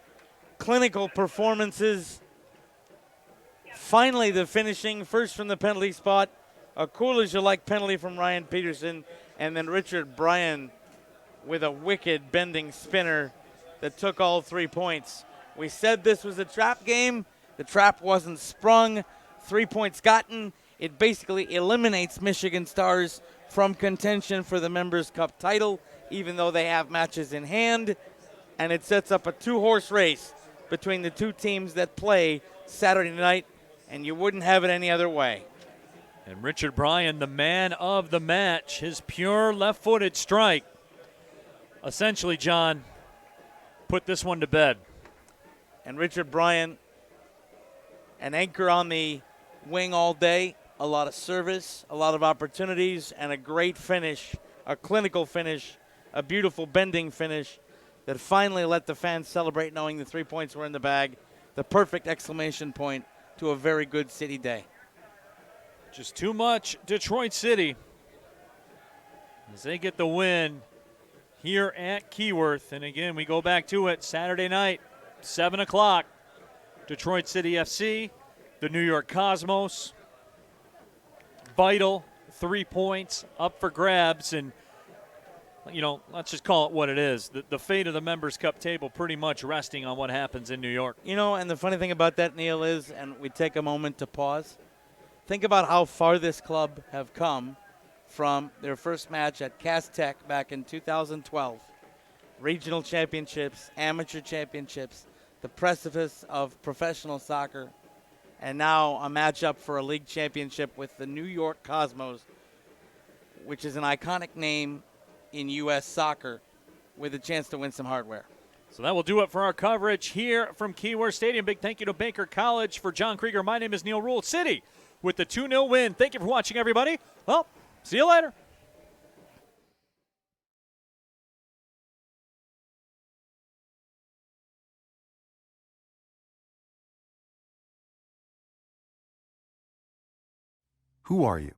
Clinical performances. Finally, the finishing, first from the penalty spot. A cool-as-you-like penalty from Ryan Peterson, and then Richard Bryan with a wicked bending spinner that took all 3 points. We said this was a trap game. The trap wasn't sprung. 3 points gotten. It basically eliminates Michigan Stars from contention for the Members' Cup title, even though they have matches in hand. And it sets up a two-horse race between the two teams that play Saturday night, and you wouldn't have it any other way. And Richard Bryan, the man of the match, his pure left-footed strike, essentially, John, put this one to bed. And Richard Bryan, an anchor on the wing all day, a lot of service, a lot of opportunities, and a great finish, a clinical finish, a beautiful bending finish that finally let the fans celebrate knowing the 3 points were in the bag. The perfect exclamation point to a very good City day. Just too much Detroit City as they get the win here at Keyworth. And again, we go back to it Saturday night, 7 o'clock. Detroit City FC, the New York Cosmos. Vital 3 points up for grabs. And, let's just call it what it is. The fate of the Members' Cup table pretty much resting on what happens in New York. And the funny thing about that, Neil, is, and we take a moment to pause, think about how far this club have come from their first match at Cass Tech back in 2012. Regional championships, amateur championships, the precipice of professional soccer, and now a matchup for a league championship with the New York Cosmos, which is an iconic name in U.S. soccer, with a chance to win some hardware. So that will do it for our coverage here from Keyworth Stadium. Big thank you to Baker College. For John Krieger, my name is Neil Rule. City with the 2-0 win. Thank you for watching, everybody. Well, see you later. Who are you?